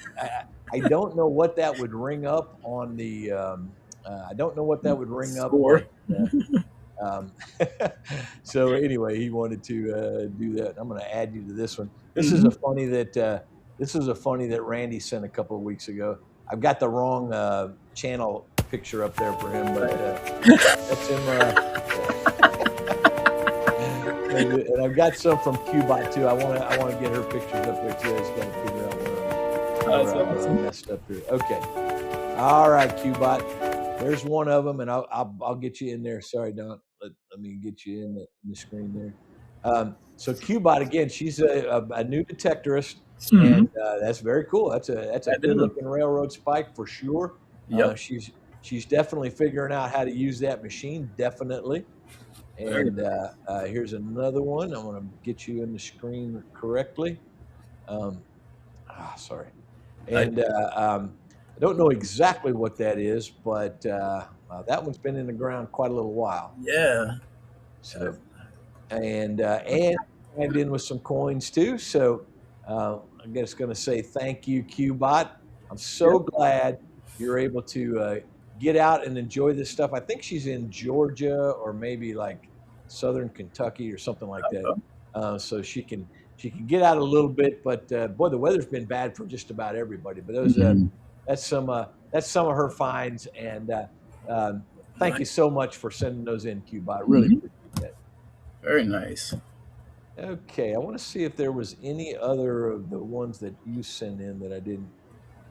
I don't know what that would ring up on the. I don't know what that would ring up, Score. but. Um, so anyway, he wanted to do that. I'm going to add you to this one. Hmm. This is a funny that Randy sent a couple of weeks ago. I've got the wrong channel picture up there for him, but that's him. And I've got some from Qbot too. I want to get her pictures up there too. I just got to figure out where. That's Let me awesome. messed up here. Okay. All right, Qbot. There's one of them, and I'll get you in there. Sorry, Don. Let me get you in the screen there. So Qbot again, she's a new detectorist, Hmm. and that's very cool. That's a That good is. looking railroad spike for sure. Yep. She's definitely figuring out how to use that machine. Definitely. Very And here's another one. I want to get you in the screen correctly. Um, sorry. nice. And I don't know exactly what that is, but that one's been in the ground quite a little while. Yeah. So and chimed in with some coins too. So I guess going to say thank you, Qbot. I'm so Yep. glad you're able to get out and enjoy this stuff. I think she's in Georgia or maybe like Southern Kentucky or something like that. So she can get out a little bit, but boy, the weather's been bad for just about everybody. But those Hmm. that's some of her finds, and um, thank Nice. you so much for sending those in, Qbot. Really Hmm. appreciate that. Very nice. Okay, I want to see if there was any other of the ones that you sent in that I didn't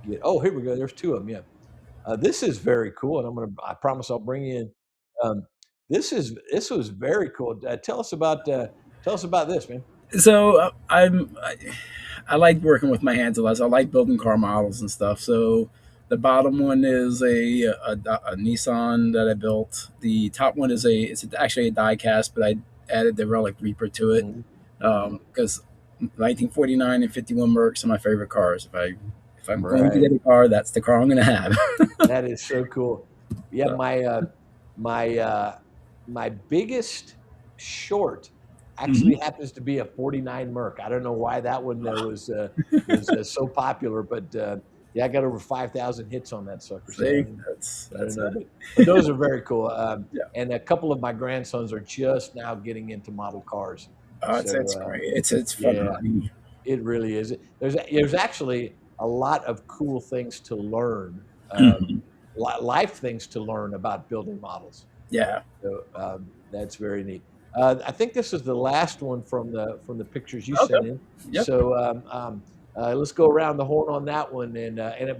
get. Oh, here we go. There's two of them. Yeah, this is very cool, and I promise I'll bring you in. Um, this was very cool. Tell us about this, man. So I like working with my hands a lot. So I like building car models and stuff. So the bottom one is a Nissan that I built. The top one is actually a die cast, but I added the Relic Reaper to it Mhm, mhm. because 1949 and 51 Mercs are my favorite cars. If I'm going to Right. get a car, that's the car I'm going to have. That is so cool. Yeah, So, my my biggest short mhm. actually happens to be a '49 Merc. I don't know why that one was so popular, but yeah, I got over 5,000 hits on that sucker. So See, I don't that's know, it. but those are very cool. Yeah. And a couple of my grandsons are just now getting into model cars. It's So great. It's fun yeah, running. it really is. There's actually a lot of cool things to learn, Mhm. life things to learn about building models. Yeah. So that's very neat. I think this is the last one from the pictures you Okay. sent in. Yep. So let's go around the horn on that one,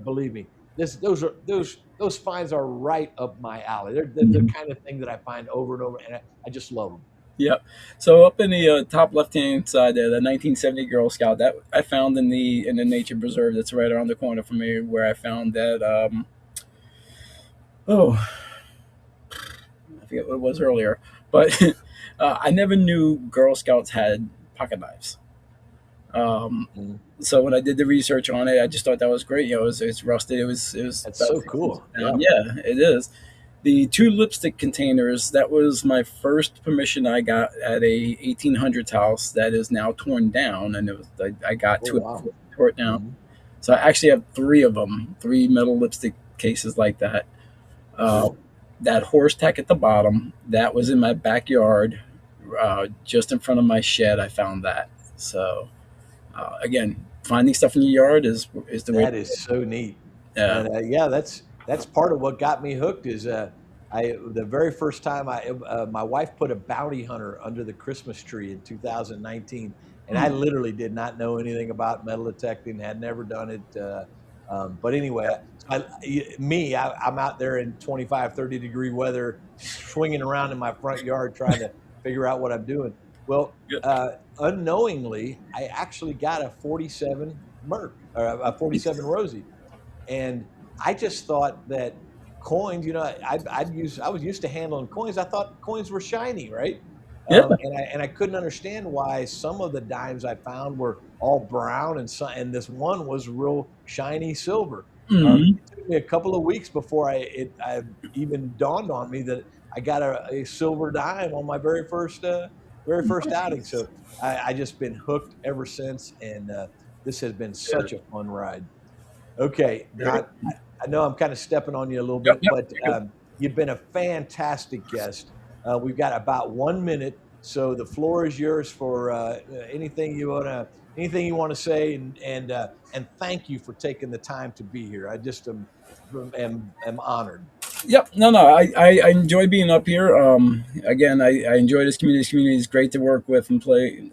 believe me, those finds are right up my alley. They're the Mhm. kind of thing that I find over and over, and I just love them. Yep. So up in the top left-hand side there, the 1970 Girl Scout that I found in the nature preserve that's right around the corner from me, where I found that. Oh, I forget what it was earlier, but I never knew Girl Scouts had pocket knives. Um, Mhm. so when I did the research on it, I just thought that was great. It's rusted. It was That's about so 6 inches cool. down. Yeah. Yeah, it is. The two lipstick containers, that was my first permission I got at a 1800s house that is now torn down, and I got Oh to it wow. before it tore it down. Mhm. So I actually have three of them, three metal lipstick cases like that. Uh, Cool. that horse tack at the bottom, that was in my backyard, just in front of my shed. I found that. So again, finding stuff in your yard is the way to That do is so neat. it. Yeah. And yeah, that's part of what got me hooked is I the very first time my wife put a bounty hunter under the Christmas tree in 2019, and I Hmm. literally did not know anything about metal detecting, had never done it. But anyway, I'm out there in 25, 30-degree weather, swinging around in my front yard trying to figure out what I'm doing. Well, Yep. unknowingly, I actually got a 47 Merc or a 47 Rosie, and I just thought that coins, I was used to handling coins. I thought coins were shiny, right? Yeah. And I couldn't understand why some of the dimes I found were all brown and this one was real shiny silver. Hmm. It took me a couple of weeks before I even dawned on me that I got a silver dime on my very first outing. So I just been hooked ever since, and this has been Yeah. such a fun ride. Okay, Very. Don, I know I'm kind of stepping on you a little Yep. bit, Yep. but You're good. you've been a fantastic guest. We've got about 1 minute, so the floor is yours for anything you want to say, and thank you for taking the time to be here. I just am honored. Yep. No, no. I enjoy being up here. Again, I enjoy this community. This community is great to work with and play.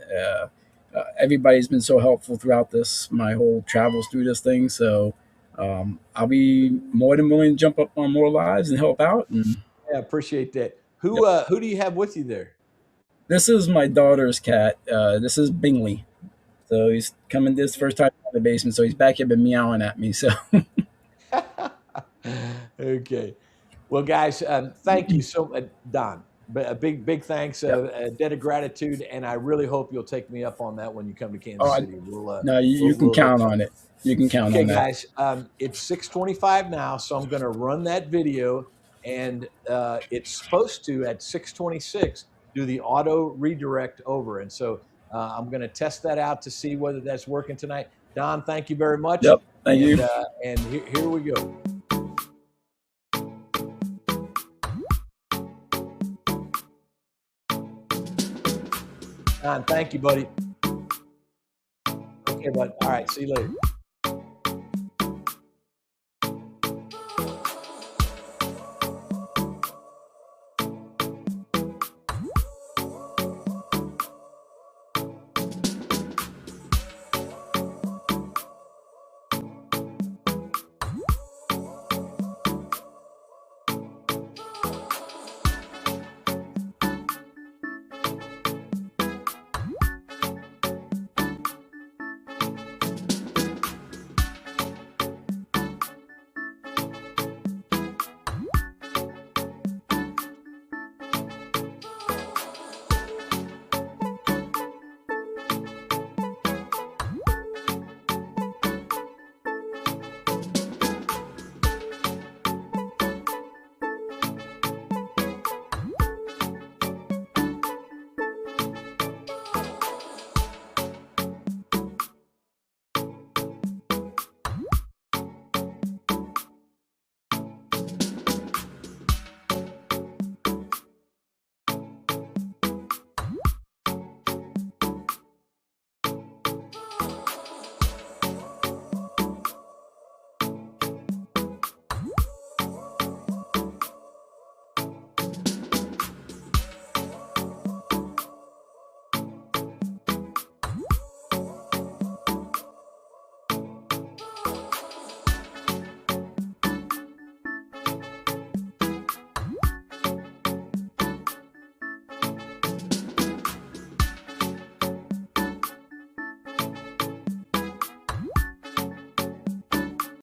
everybody's been so helpful throughout this, my whole travels through this thing. So I'll be more than willing to jump up on more lives and help out. And Yeah, appreciate that. yep. Who do you have with you there? This is my daughter's cat. This is Bingley. So he's coming this first time out of the basement. So he's back here been meowing at me. So Okay. Well, guys, thank you so much, Don. But a big thanks, yeah. a debt of gratitude, and I really hope you'll take me up on that when you come to Oh, Kansas City. no, you can We'll hook count up. on it. You can count Okay, on that. guys, it's 6:25 now, so I'm going to run that video, and it's supposed to at 6:26 do the auto redirect over, and so I'm going to test that out to see whether that's working tonight. Don, thank you very much, Yep. Thank you. and here we go. Don, thank you, buddy. Okay, bud. All right, see you later.